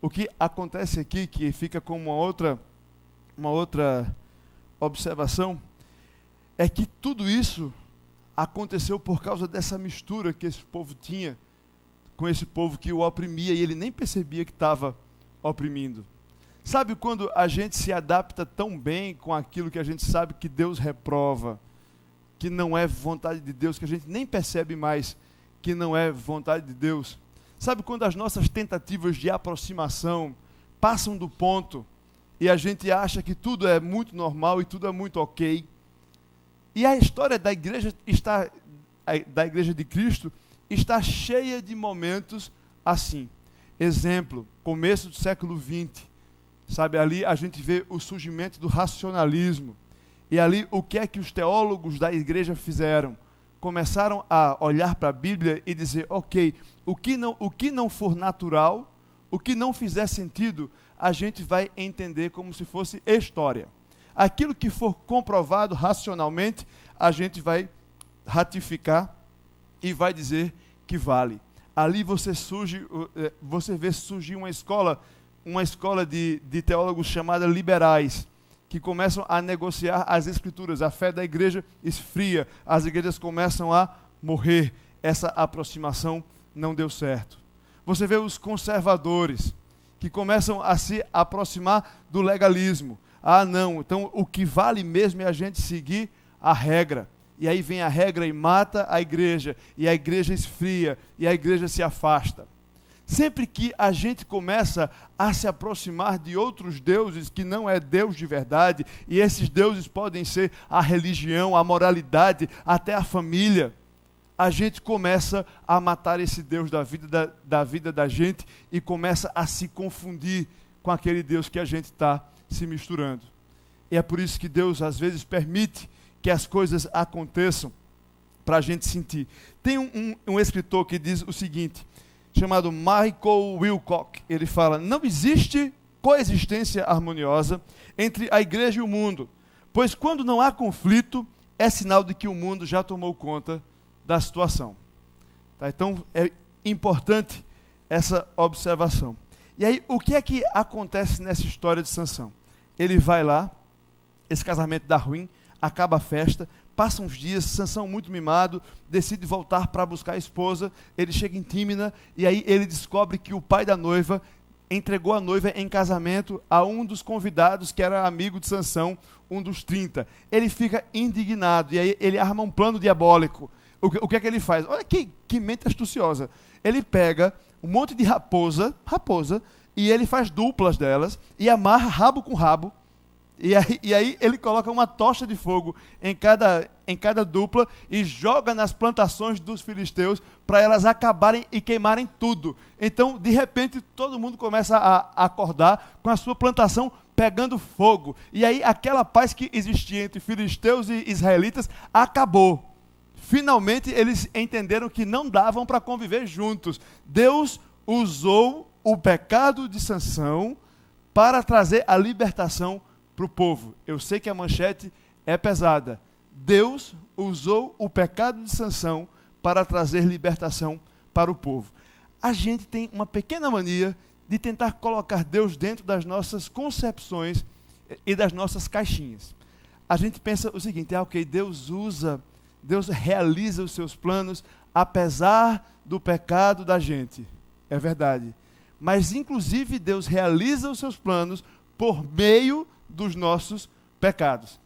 O que acontece aqui, que fica como uma outra observação, é que tudo isso aconteceu por causa dessa mistura que esse povo tinha com esse povo que o oprimia e ele nem percebia que estava oprimindo. Sabe quando a gente se adapta tão bem com aquilo que a gente sabe que Deus reprova, que não é vontade de Deus, que a gente nem percebe mais que não é vontade de Deus? Sabe quando as nossas tentativas de aproximação passam do ponto e a gente acha que tudo é muito normal e tudo é muito ok? E a história da igreja de Cristo está cheia de momentos assim. Exemplo, começo do século XX. Sabe, ali a gente vê o surgimento do racionalismo. E ali o que é que os teólogos da igreja fizeram? Começaram a olhar para a Bíblia e dizer, ok, o que não for natural, o que não fizer sentido, a gente vai entender como se fosse história. Aquilo que for comprovado racionalmente, a gente vai ratificar e vai dizer que vale. Ali você vê surgir uma escola de teólogos chamada liberais, que começam a negociar as escrituras. A fé da igreja esfria, as igrejas começam a morrer. Essa aproximação não deu certo. Você vê os conservadores, que começam a se aproximar do legalismo. Ah, não, então o que vale mesmo é a gente seguir a regra. E aí vem a regra e mata a igreja esfria, e a igreja se afasta. Sempre que a gente começa a se aproximar de outros deuses que não é Deus de verdade, e esses deuses podem ser a religião, a moralidade, até a família, a gente começa a matar esse Deus da vida da gente e começa a se confundir com aquele Deus que a gente está se misturando. E é por isso que Deus às vezes permite que as coisas aconteçam para a gente sentir. Tem um escritor que diz o seguinte, chamado Michael Wilcock. Ele fala, não existe coexistência harmoniosa entre a igreja e o mundo, pois quando não há conflito, é sinal de que o mundo já tomou conta da situação. Tá? Então, é importante essa observação. E aí, o que é que acontece nessa história de Sansão? Ele vai lá, esse casamento dá ruim, acaba a festa, passa uns dias, Sansão muito mimado, decide voltar para buscar a esposa, ele chega em Tímina, e aí ele descobre que o pai da noiva entregou a noiva em casamento a um dos convidados, que era amigo de Sansão, um dos 30. Ele fica indignado, e aí ele arma um plano diabólico. O que é que ele faz? Olha que mente astuciosa. Ele pega um monte de raposa, e ele faz duplas delas, e amarra rabo com rabo, e aí ele coloca uma tocha de fogo em cada dupla e joga nas plantações dos filisteus para elas acabarem e queimarem tudo. Então, de repente, todo mundo começa a acordar com a sua plantação pegando fogo. E aí aquela paz que existia entre filisteus e israelitas acabou. Finalmente, eles entenderam que não davam para conviver juntos. Deus usou o pecado de Sansão para trazer a libertação para o povo. Eu sei que a manchete é pesada. Deus usou o pecado de Sansão para trazer libertação para o povo. A gente tem uma pequena mania de tentar colocar Deus dentro das nossas concepções e das nossas caixinhas. A gente pensa o seguinte, ok, Deus realiza os seus planos apesar do pecado da gente. É verdade. Mas, inclusive, Deus realiza os seus planos por meio dos nossos pecados.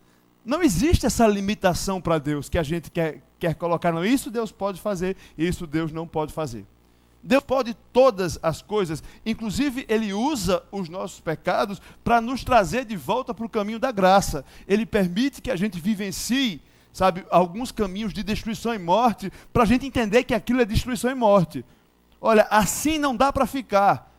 Não existe essa limitação para Deus que a gente quer colocar. Não, isso Deus pode fazer, isso Deus não pode fazer. Deus pode todas as coisas, inclusive Ele usa os nossos pecados para nos trazer de volta para o caminho da graça. Ele permite que a gente vivencie, sabe, alguns caminhos de destruição e morte, para a gente entender que aquilo é destruição e morte. Olha, assim não dá para ficar.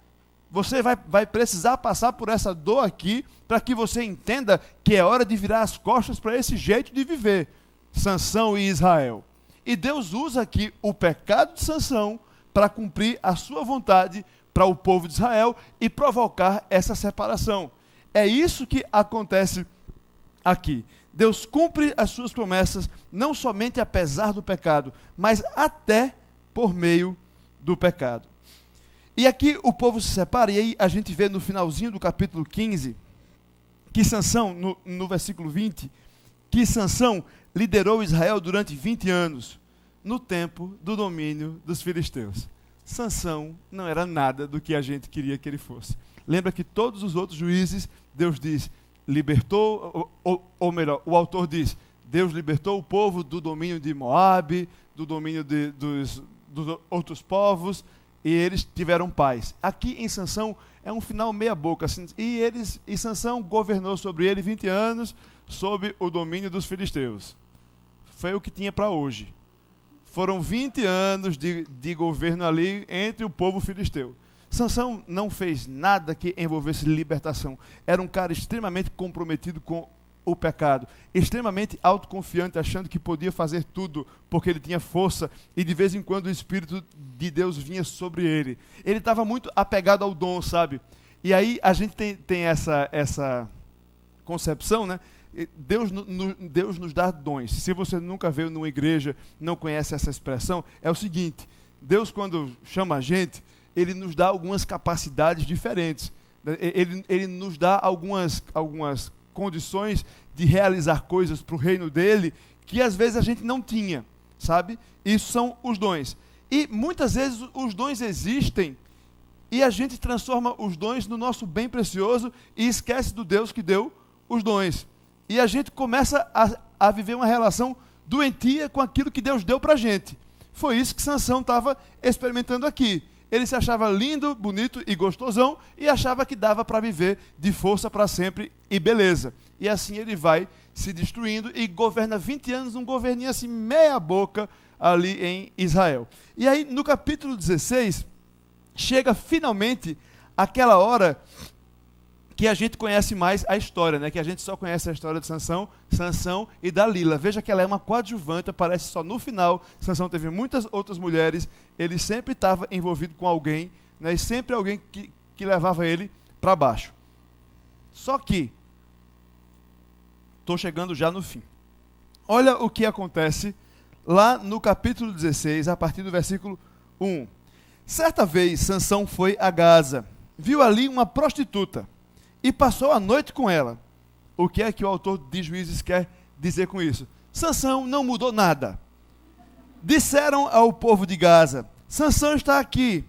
Você vai precisar passar por essa dor aqui, para que você entenda que é hora de virar as costas para esse jeito de viver. Sansão e Israel. E Deus usa aqui o pecado de Sansão para cumprir a sua vontade para o povo de Israel e provocar essa separação. É isso que acontece aqui. Deus cumpre as suas promessas, não somente apesar do pecado, mas até por meio do pecado. E aqui o povo se separa, e aí a gente vê no finalzinho do capítulo 15, que Sansão, no versículo 20, que Sansão liderou Israel durante 20 anos, no tempo do domínio dos filisteus. Sansão não era nada do que a gente queria que ele fosse. Lembra que todos os outros juízes, Deus diz, libertou, ou melhor, o autor diz, Deus libertou o povo do domínio de Moabe, do domínio dos outros povos, e eles tiveram paz. Aqui em Sansão é um final meia boca, assim, e Sansão governou sobre ele 20 anos, sob o domínio dos filisteus. Foi o que tinha para hoje. Foram 20 anos de governo ali entre o povo filisteu. Sansão não fez nada que envolvesse libertação. Era um cara extremamente comprometido com o pecado, extremamente autoconfiante, achando que podia fazer tudo, porque ele tinha força, e de vez em quando o Espírito de Deus vinha sobre ele. Ele estava muito apegado ao dom, sabe? E aí a gente tem essa concepção, né? Deus nos dá dons. Se você nunca veio numa igreja, não conhece essa expressão, é o seguinte: Deus, quando chama a gente, Ele nos dá algumas capacidades diferentes. Ele nos dá algumas condições de realizar coisas para o reino dele que às vezes a gente não tinha, sabe? Isso são os dons. E muitas vezes os dons existem e a gente transforma os dons no nosso bem precioso e esquece do Deus que deu os dons. E a gente começa a viver uma relação doentia com aquilo que Deus deu para a gente. Foi isso que Sansão estava experimentando aqui. Ele se achava lindo, bonito e gostosão e achava que dava para viver de força para sempre e beleza. E assim ele vai se destruindo e governa 20 anos, um governinho assim meia boca ali em Israel. E aí no capítulo 16, chega finalmente aquela hora que a gente conhece mais a história, né? Que a gente só conhece a história de Sansão e Dalila. Veja que ela é uma coadjuvante, aparece só no final. Sansão teve muitas outras mulheres, ele sempre estava envolvido com alguém, né? E sempre alguém que levava ele para baixo. Só que, estou chegando já no fim. Olha o que acontece lá no capítulo 16, a partir do versículo 1. Certa vez, Sansão foi a Gaza, viu ali uma prostituta, e passou a noite com ela. O que é que o autor de Juízes quer dizer com isso? Sansão não mudou nada. Disseram ao povo de Gaza: Sansão está aqui.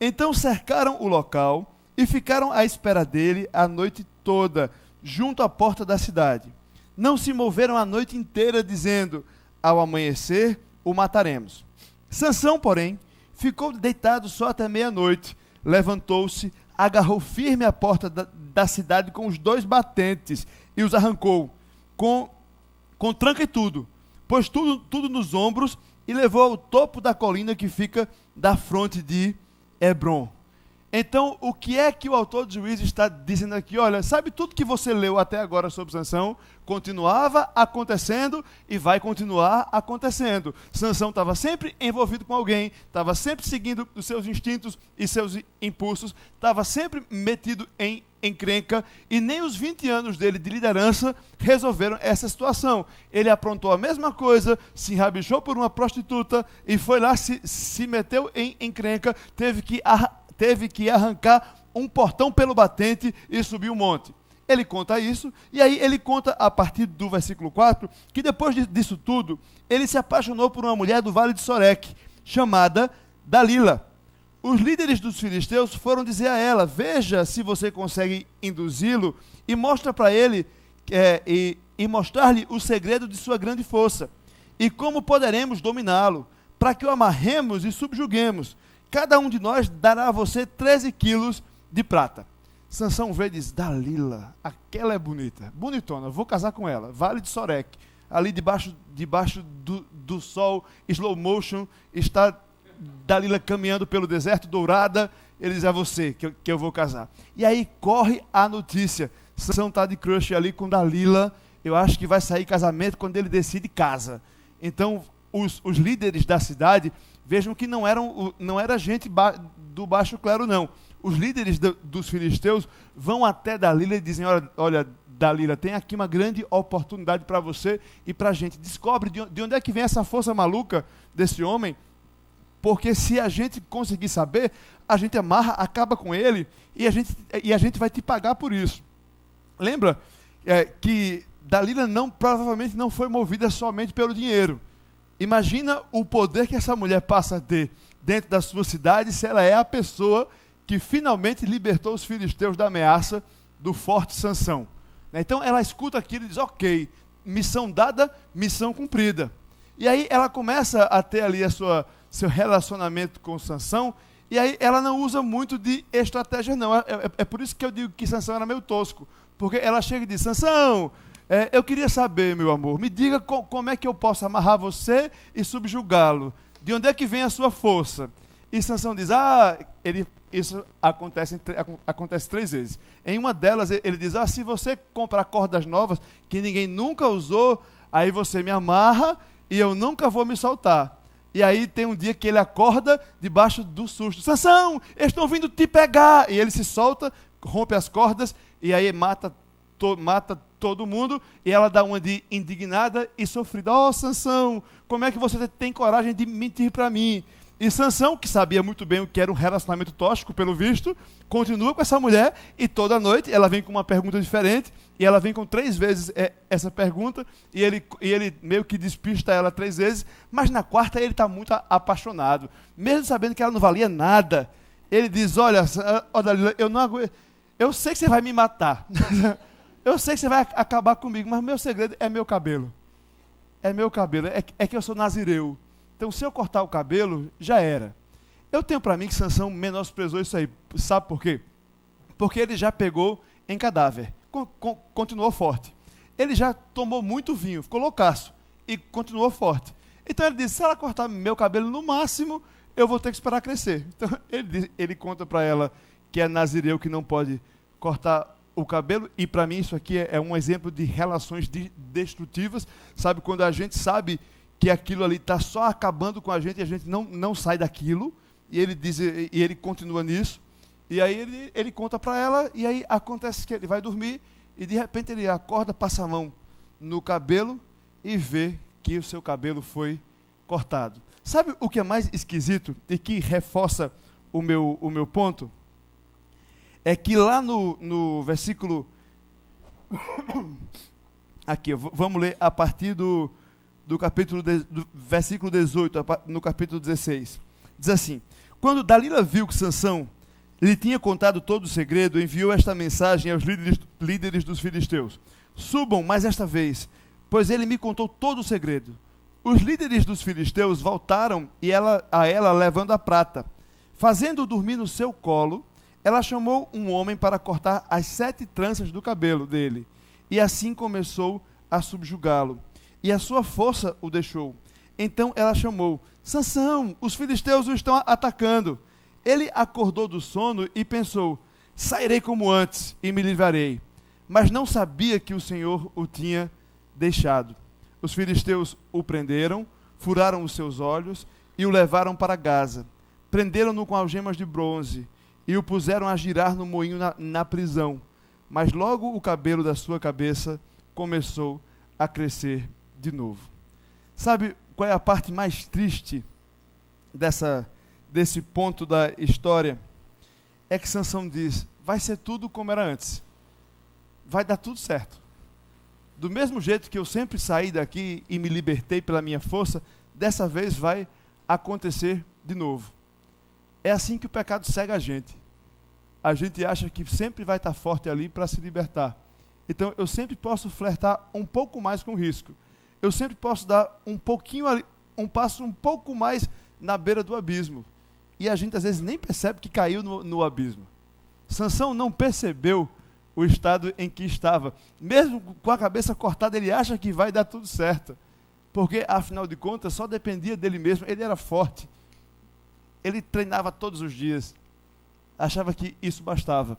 Então cercaram o local e ficaram à espera dele a noite toda, junto à porta da cidade. Não se moveram a noite inteira, dizendo: ao amanhecer o mataremos. Sansão, porém, ficou deitado só até meia-noite. Levantou-se, agarrou firme a porta da cidade com os 2 batentes e os arrancou, com tranca e tudo, pôs tudo nos ombros e levou ao topo da colina que fica da fronte de Hebrom. Então, o que é que o autor de Juízes está dizendo aqui? Olha, sabe tudo que você leu até agora sobre Sansão? Continuava acontecendo e vai continuar acontecendo. Sansão estava sempre envolvido com alguém, estava sempre seguindo os seus instintos e seus impulsos, estava sempre metido em encrenca, e nem os 20 anos dele de liderança resolveram essa situação. Ele aprontou a mesma coisa, se enrabichou por uma prostituta e foi lá, se meteu em encrenca, teve que arrancar um portão pelo batente e subir um monte. Ele conta isso, e aí ele conta a partir do versículo 4, que depois disso tudo, ele se apaixonou por uma mulher do vale de Soreque, chamada Dalila. Os líderes dos filisteus foram dizer a ela: veja se você consegue induzi-lo e mostra para ele e mostrar-lhe o segredo de sua grande força e como poderemos dominá-lo, para que o amarremos e subjuguemos. Cada um de nós dará a você 13 quilos de prata. Sansão vê e diz: Dalila, aquela é bonita, bonitona, vou casar com ela. Vale de Soreque, ali debaixo do sol, slow motion, está Dalila caminhando pelo deserto, dourada. Ele diz: é você que eu vou casar. E aí corre a notícia: Sansão está de crush ali com Dalila. Eu acho que vai sair casamento quando ele decide casa. Então os líderes da cidade, vejam que não era gente do baixo clero, não. Os líderes dos filisteus vão até Dalila e dizem: olha, Dalila, tem aqui uma grande oportunidade para você e para a gente. Descobre de onde é que vem essa força maluca desse homem, porque se a gente conseguir saber, a gente amarra, acaba com ele e a gente vai te pagar por isso. Lembra que Dalila provavelmente não foi movida somente pelo dinheiro. Imagina o poder que essa mulher passa a ter dentro da sua cidade se ela é a pessoa que finalmente libertou os filisteus da ameaça do forte Sansão. Então ela escuta aquilo e diz, ok, missão dada, missão cumprida. E aí ela começa a ter ali seu relacionamento com Sansão, e aí ela não usa muito de estratégia não. É por isso que eu digo que Sansão era meio tosco, porque ela chega e diz, Sansão, eu queria saber, meu amor, me diga como é que eu posso amarrar você e subjugá-lo. De onde é que vem a sua força? E Sansão diz, isso acontece 3 vezes. Em uma delas, ele diz, se você comprar cordas novas, que ninguém nunca usou, aí você me amarra e eu nunca vou me soltar. E aí tem um dia que ele acorda debaixo do susto. Sansão, eles estão vindo te pegar. E ele se solta, rompe as cordas, e aí mata todo mundo, e ela dá uma de indignada e sofrida. Sansão, como é que você tem coragem de mentir para mim? E Sansão, que sabia muito bem o que era um relacionamento tóxico, pelo visto, continua com essa mulher, e toda noite ela vem com uma pergunta diferente, e ela vem com 3 vezes essa pergunta, e ele meio que despista ela 3 vezes, mas na 4ª ele está muito apaixonado, mesmo sabendo que ela não valia nada. Ele diz, olha, Dalila, eu não aguento, eu sei que você vai me matar, eu sei que você vai acabar comigo, mas meu segredo é meu cabelo. É meu cabelo, é que eu sou nazireu. Então, se eu cortar o cabelo, já era. Eu tenho para mim que Sansão menosprezou isso aí. Sabe por quê? Porque ele já pegou em cadáver. Continuou forte. Ele já tomou muito vinho, ficou loucaço. E continuou forte. Então ele disse, se ela cortar meu cabelo, no máximo, eu vou ter que esperar crescer. Então ele conta para ela que é nazireu, que não pode cortar o cabelo. E para mim isso aqui é um exemplo de relações destrutivas. Sabe, quando a gente sabe que aquilo ali está só acabando com a gente e a gente não sai daquilo, e ele continua nisso, e aí ele conta para ela, e aí acontece que ele vai dormir, e de repente ele acorda, passa a mão no cabelo, e vê que o seu cabelo foi cortado. Sabe o que é mais esquisito, e que reforça o meu ponto? É que lá no versículo... Aqui, vamos ler a partir do versículo 18, no capítulo 16. Diz assim, quando Dalila viu que Sansão lhe tinha contado todo o segredo, enviou esta mensagem aos líderes dos filisteus. Subam mais esta vez, pois ele me contou todo o segredo. Os líderes dos filisteus voltaram a ela levando a prata. Fazendo-o dormir no seu colo, ela chamou um homem para cortar as 7 tranças do cabelo dele, e assim começou a subjugá-lo. E a sua força o deixou. Então ela chamou, Sansão, os filisteus o estão atacando. Ele acordou do sono e pensou, sairei como antes e me livrarei. Mas não sabia que o Senhor o tinha deixado. Os filisteus o prenderam, furaram os seus olhos e o levaram para Gaza. Prenderam-no com algemas de bronze e o puseram a girar no moinho na prisão. Mas logo o cabelo da sua cabeça começou a crescer de novo. Sabe qual é a parte mais triste desse ponto da história? É que Sansão diz, vai ser tudo como era antes. Vai dar tudo certo. Do mesmo jeito que eu sempre saí daqui e me libertei pela minha força, dessa vez vai acontecer de novo. É assim que o pecado cega a gente. A gente acha que sempre vai estar forte ali para se libertar. Então eu sempre posso flertar um pouco mais com o risco. Eu sempre posso dar um passo um pouco mais na beira do abismo. E a gente às vezes nem percebe que caiu no abismo. Sansão não percebeu o estado em que estava. Mesmo com a cabeça cortada, ele acha que vai dar tudo certo. Porque, afinal de contas, só dependia dele mesmo. Ele era forte. Ele treinava todos os dias. Achava que isso bastava.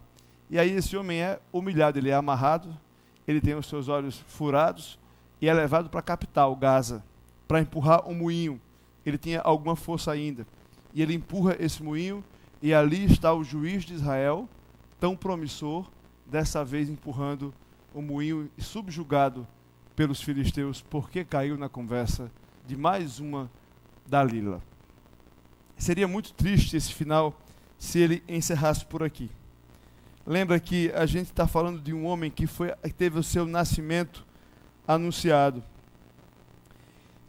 E aí esse homem é humilhado, ele é amarrado, ele tem os seus olhos furados, e é levado para a capital, Gaza, para empurrar um moinho. Ele tinha alguma força ainda. E ele empurra esse moinho, e ali está o juiz de Israel, tão promissor, dessa vez empurrando o moinho subjugado pelos filisteus, porque caiu na conversa de mais uma Dalila. Seria muito triste esse final se ele encerrasse por aqui. Lembra que a gente está falando de um homem que teve o seu nascimento anunciado.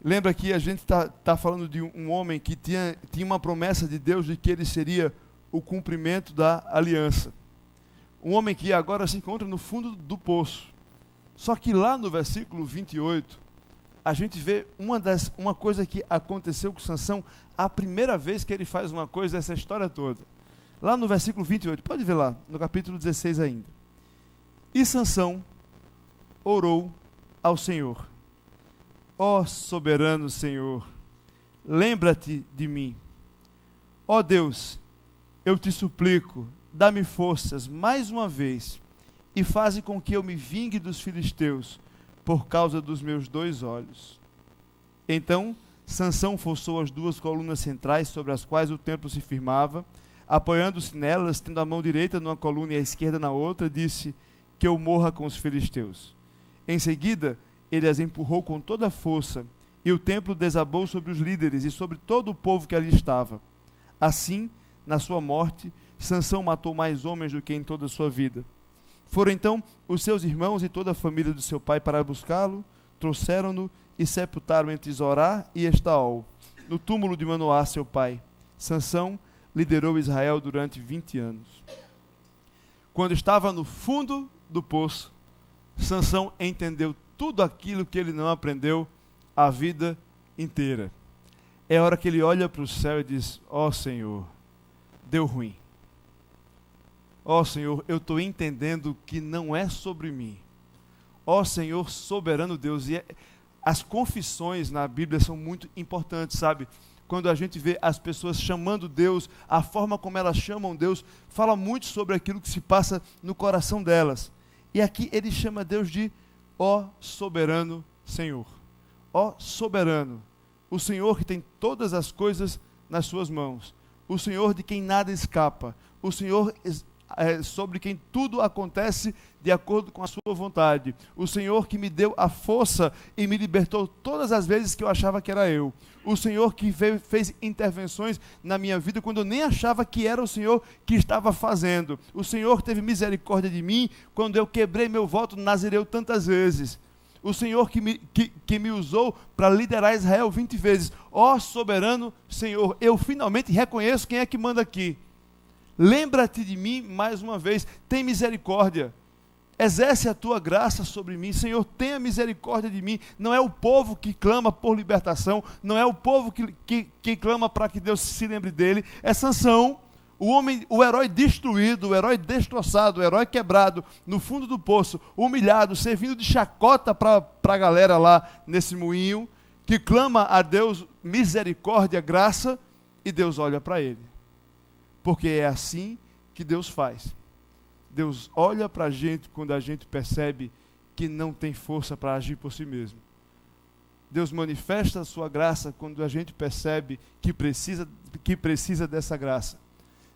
Lembra que a gente está falando de um homem que tinha uma promessa de Deus de que ele seria o cumprimento da aliança. Um homem que agora se encontra no fundo do poço. Só que lá no versículo 28, a gente vê uma coisa que aconteceu com Sansão a primeira vez que ele faz uma coisa dessa história toda. Lá no versículo 28, pode ver lá, no capítulo 16 ainda. E Sansão orou ao Senhor: ó soberano Senhor, lembra-te de mim. Ó Deus, eu te suplico, dá-me forças mais uma vez e faze com que eu me vingue dos filisteus por causa dos meus 2 olhos. Então Sansão forçou as 2 colunas centrais sobre as quais o templo se firmava, apoiando-se nelas, tendo a mão direita numa coluna e a esquerda na outra, disse: que eu morra com os filisteus. Em seguida, ele as empurrou com toda a força, e o templo desabou sobre os líderes e sobre todo o povo que ali estava. Assim, na sua morte, Sansão matou mais homens do que em toda a sua vida. Foram então os seus irmãos e toda a família do seu pai para buscá-lo, trouxeram-no e sepultaram entre Zorá e Estaol, no túmulo de Manoá, seu pai. Sansão liderou Israel durante 20 anos. Quando estava no fundo do poço, Sansão entendeu tudo aquilo que ele não aprendeu a vida inteira. É a hora que ele olha para o céu e diz: ó Senhor, deu ruim. Ó Senhor, eu estou entendendo que não é sobre mim. Ó Senhor, soberano Deus. E as confissões na Bíblia são muito importantes, sabe? Quando a gente vê as pessoas chamando Deus, a forma como elas chamam Deus, fala muito sobre aquilo que se passa no coração delas. E aqui ele chama Deus de ó soberano Senhor. Ó soberano, o Senhor que tem todas as coisas nas suas mãos. O Senhor de quem nada escapa. O Senhor sobre quem tudo acontece de acordo com a sua vontade. O Senhor que me deu a força e me libertou todas as vezes que eu achava que era eu. O Senhor que fez intervenções na minha vida quando eu nem achava que era o Senhor que estava fazendo. O Senhor teve misericórdia de mim quando eu quebrei meu voto nazireu tantas vezes. O Senhor que me usou para liderar Israel 20 vezes. Ó soberano Senhor, eu finalmente reconheço quem é que manda aqui. Lembra-te de mim mais uma vez, tem misericórdia, exerce a tua graça sobre mim, Senhor, tenha misericórdia de mim. Não é o povo que clama por libertação, não é o povo que clama para que Deus se lembre dele, é Sansão, o homem, o herói destruído, o herói destroçado, o herói quebrado, no fundo do poço, humilhado, servindo de chacota para a galera lá nesse moinho, que clama a Deus misericórdia, graça, e Deus olha para ele. Porque é assim que Deus faz. Deus olha para a gente quando a gente percebe que não tem força para agir por si mesmo. Deus manifesta a sua graça quando a gente percebe que precisa dessa graça.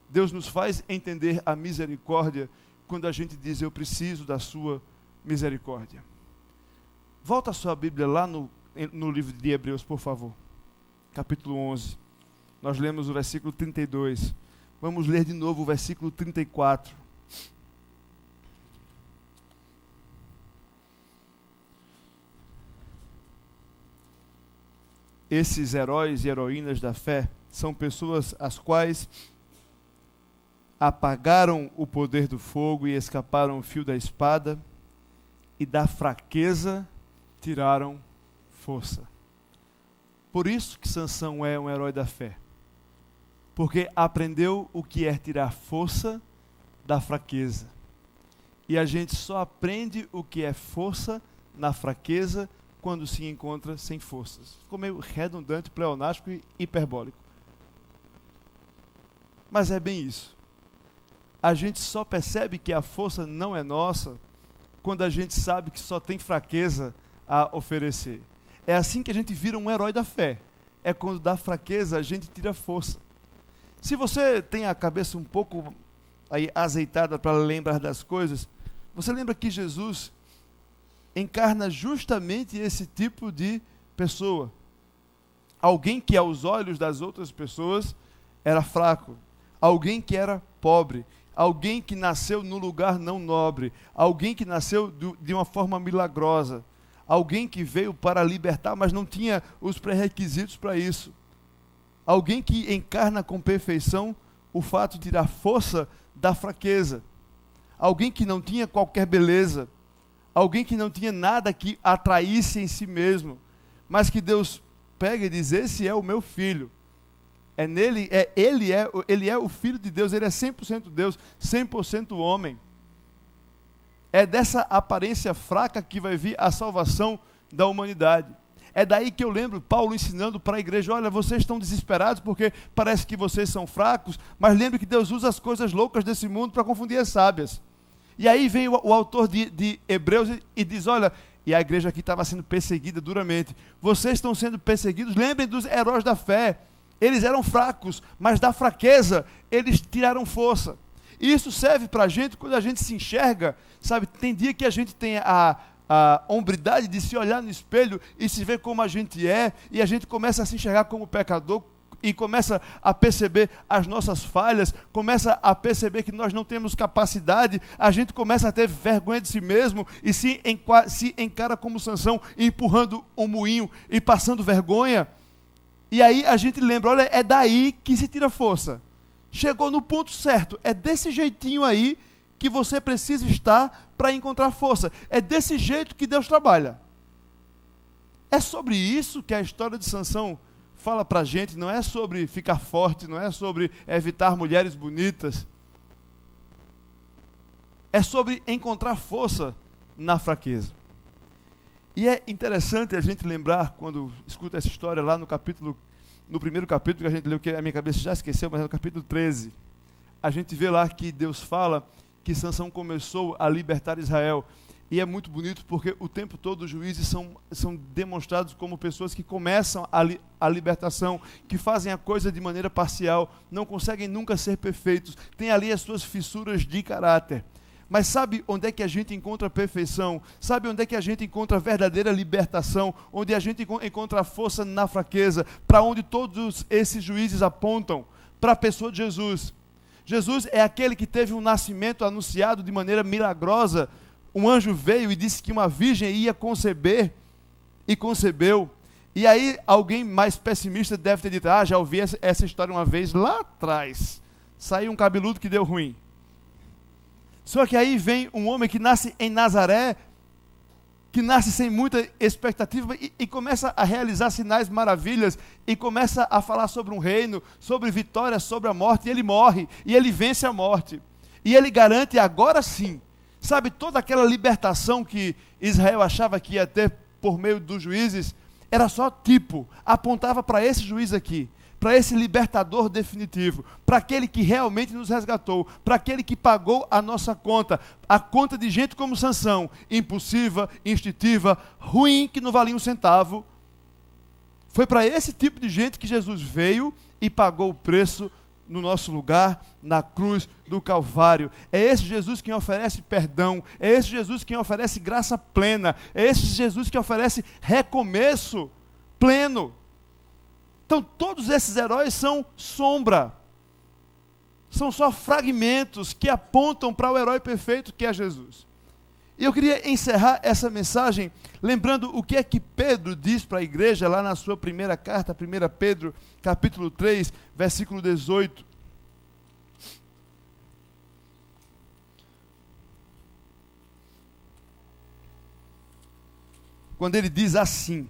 Deus nos faz entender a misericórdia quando a gente diz: eu preciso da sua misericórdia. Volta a sua Bíblia lá no livro de Hebreus, por favor. Capítulo 11. Nós lemos o versículo 32. Vamos ler de novo o versículo 34. Esses heróis e heroínas da fé são pessoas as quais apagaram o poder do fogo e escaparam o fio da espada, e da fraqueza tiraram força. Por isso que Sansão é um herói da fé. Porque aprendeu o que é tirar força da fraqueza. E a gente só aprende o que é força na fraqueza quando se encontra sem forças. Ficou meio redundante, pleonástico e hiperbólico. Mas é bem isso. A gente só percebe que a força não é nossa quando a gente sabe que só tem fraqueza a oferecer. É assim que a gente vira um herói da fé. É quando da fraqueza a gente tira força. Se você tem a cabeça um pouco aí azeitada para lembrar das coisas, você lembra que Jesus, encarna justamente esse tipo de pessoa. Alguém que aos olhos das outras pessoas era fraco, alguém que era pobre, alguém que nasceu num lugar não nobre, alguém que nasceu de uma forma milagrosa, alguém que veio para libertar, mas não tinha os pré-requisitos para isso. Alguém que encarna com perfeição o fato de tirar força da fraqueza. Alguém que não tinha qualquer beleza. Alguém que não tinha nada que atraísse em si mesmo. Mas que Deus pega e diz: esse é o meu filho. Ele é o Filho de Deus, ele é 100% Deus, 100% homem. É dessa aparência fraca que vai vir a salvação da humanidade. É daí que eu lembro Paulo ensinando para a igreja: olha, vocês estão desesperados porque parece que vocês são fracos, mas lembre que Deus usa as coisas loucas desse mundo para confundir as sábias. E aí vem o autor de Hebreus e diz: olha, e a igreja aqui estava sendo perseguida duramente, vocês estão sendo perseguidos, lembrem dos heróis da fé, eles eram fracos, mas da fraqueza eles tiraram força. E isso serve para a gente quando a gente se enxerga, sabe, tem dia que a gente tem a hombridade de se olhar no espelho e se ver como a gente é, e a gente começa a se enxergar como pecador, e começa a perceber as nossas falhas, começa a perceber que nós não temos capacidade, a gente começa a ter vergonha de si mesmo, e se encara como Sansão, empurrando um moinho e passando vergonha, e aí a gente lembra: olha, é daí que se tira força, chegou no ponto certo, é desse jeitinho aí que você precisa estar para encontrar força. É desse jeito que Deus trabalha. É sobre isso que a história de Sansão fala para a gente. Não é sobre ficar forte, não é sobre evitar mulheres bonitas. É sobre encontrar força na fraqueza. E é interessante a gente lembrar, quando escuta essa história lá no primeiro capítulo que a gente leu, que a minha cabeça já esqueceu, mas é no capítulo 13. A gente vê lá que Deus fala que Sansão começou a libertar Israel. E é muito bonito porque o tempo todo os juízes são demonstrados como pessoas que começam a libertação, que fazem a coisa de maneira parcial, não conseguem nunca ser perfeitos, têm ali as suas fissuras de caráter. Mas sabe onde é que a gente encontra a perfeição? Sabe onde é que a gente encontra a verdadeira libertação? Onde a gente encontra a força na fraqueza? Para onde todos esses juízes apontam? Para a pessoa de Jesus. Jesus é aquele que teve um nascimento anunciado de maneira milagrosa. Um anjo veio e disse que uma virgem ia conceber, e concebeu. E aí alguém mais pessimista deve ter dito: já ouvi essa história uma vez lá atrás. Saiu um cabeludo que deu ruim. Só que aí vem um homem que nasce em Nazaré, que nasce sem muita expectativa e começa a realizar sinais, maravilhas, e começa a falar sobre um reino, sobre vitória, sobre a morte, e ele morre, e ele vence a morte. E ele garante agora sim, sabe, toda aquela libertação que Israel achava que ia ter por meio dos juízes, era só tipo, apontava para esse juiz aqui, para esse libertador definitivo, para aquele que realmente nos resgatou, para aquele que pagou a nossa conta, a conta de gente como Sansão, impulsiva, instintiva, ruim, que não valia um centavo. Foi para esse tipo de gente que Jesus veio e pagou o preço no nosso lugar, na cruz do Calvário. É esse Jesus quem oferece perdão, é esse Jesus quem oferece graça plena, é esse Jesus que oferece recomeço pleno. Então todos esses heróis são sombra, são só fragmentos que apontam para o herói perfeito que é Jesus. E eu queria encerrar essa mensagem lembrando o que é que Pedro diz para a igreja lá na sua primeira carta, 1 Pedro, capítulo 3, versículo 18. Quando ele diz assim: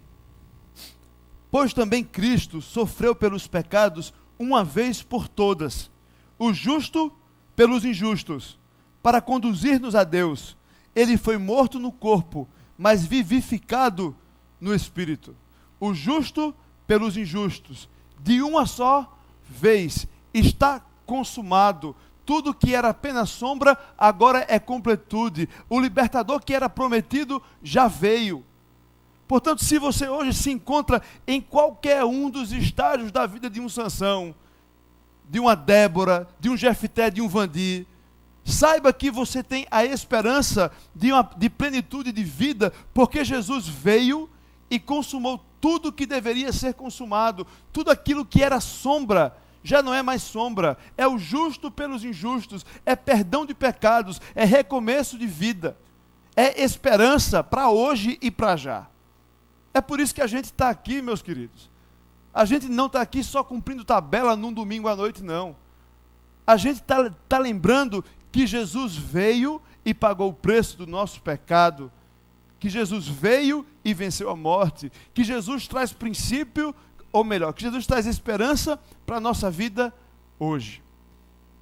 pois também Cristo sofreu pelos pecados uma vez por todas, o justo pelos injustos, para conduzir-nos a Deus. Ele foi morto no corpo, mas vivificado no espírito. O justo pelos injustos, de uma só vez, está consumado. Tudo que era apenas sombra, agora é completude. O libertador que era prometido já veio. Portanto, se você hoje se encontra em qualquer um dos estágios da vida de um Sansão, de uma Débora, de um Jefté, de um Vandi, Saiba que você tem a esperança de plenitude de vida, porque Jesus veio e consumou tudo que deveria ser consumado. Tudo aquilo que era sombra, já não é mais sombra. É o justo pelos injustos, é perdão de pecados, é recomeço de vida. É esperança para hoje e para já. É por isso que a gente está aqui, meus queridos. A gente não está aqui só cumprindo tabela num domingo à noite, não. A gente está lembrando que Jesus veio e pagou o preço do nosso pecado, que Jesus veio e venceu a morte, que Jesus traz princípio, ou melhor, que Jesus traz esperança para a nossa vida hoje.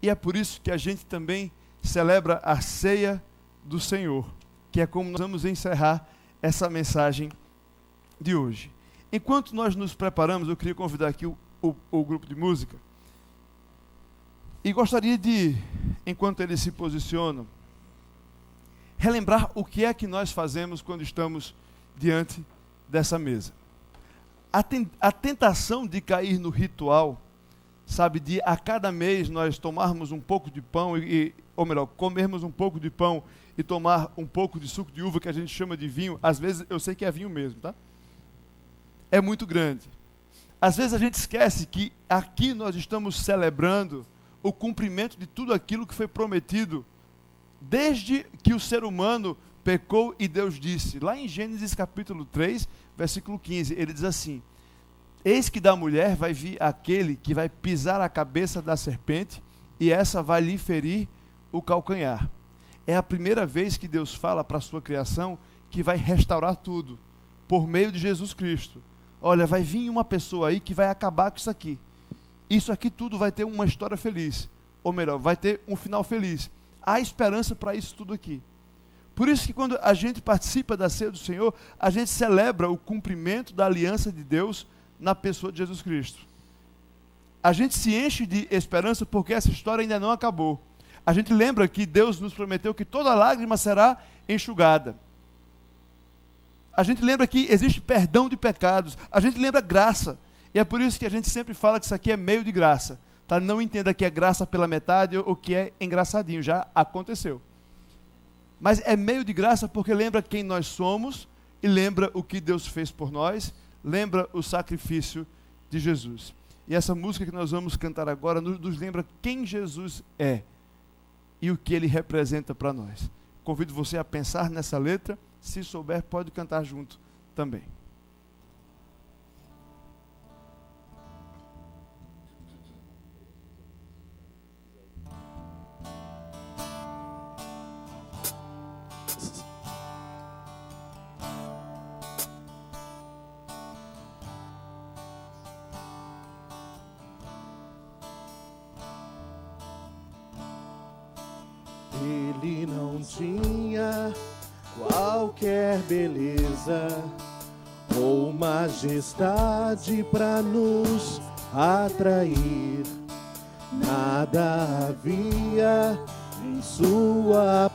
E é por isso que a gente também celebra a ceia do Senhor, que é como nós vamos encerrar essa mensagem de hoje. Enquanto nós nos preparamos, eu queria convidar aqui o grupo de música, e gostaria de, enquanto eles se posicionam, relembrar o que é que nós fazemos quando estamos diante dessa mesa. A tentação de cair no ritual, sabe, de a cada mês nós tomarmos um pouco de pão, ou melhor, comermos um pouco de pão e tomar um pouco de suco de uva, que a gente chama de vinho, às vezes eu sei que é vinho mesmo, tá? É muito grande. Às vezes a gente esquece que aqui nós estamos celebrando o cumprimento de tudo aquilo que foi prometido desde que o ser humano pecou e Deus disse. Lá em Gênesis capítulo 3, versículo 15, ele diz assim: eis que da mulher vai vir aquele que vai pisar a cabeça da serpente, e essa vai lhe ferir o calcanhar. É a primeira vez que Deus fala para a sua criação que vai restaurar tudo, por meio de Jesus Cristo. Olha, vai vir uma pessoa aí que vai acabar com isso aqui. Isso aqui tudo vai ter uma história feliz. Ou melhor, vai ter um final feliz. Há esperança para isso tudo aqui. Por isso que quando a gente participa da ceia do Senhor, a gente celebra o cumprimento da aliança de Deus na pessoa de Jesus Cristo. A gente se enche de esperança porque essa história ainda não acabou. A gente lembra que Deus nos prometeu que toda lágrima será enxugada. A gente lembra que existe perdão de pecados. A gente lembra graça. E é por isso que a gente sempre fala que isso aqui é meio de graça. Tá? Não entenda que é graça pela metade ou que é engraçadinho. Já aconteceu. Mas é meio de graça porque lembra quem nós somos e lembra o que Deus fez por nós. Lembra o sacrifício de Jesus. E essa música que nós vamos cantar agora nos lembra quem Jesus é e o que Ele representa para nós. Convido você a pensar nessa letra. Se souber, pode cantar junto também. Ele não tinha qualquer beleza ou majestade para nos atrair. Nada havia em sua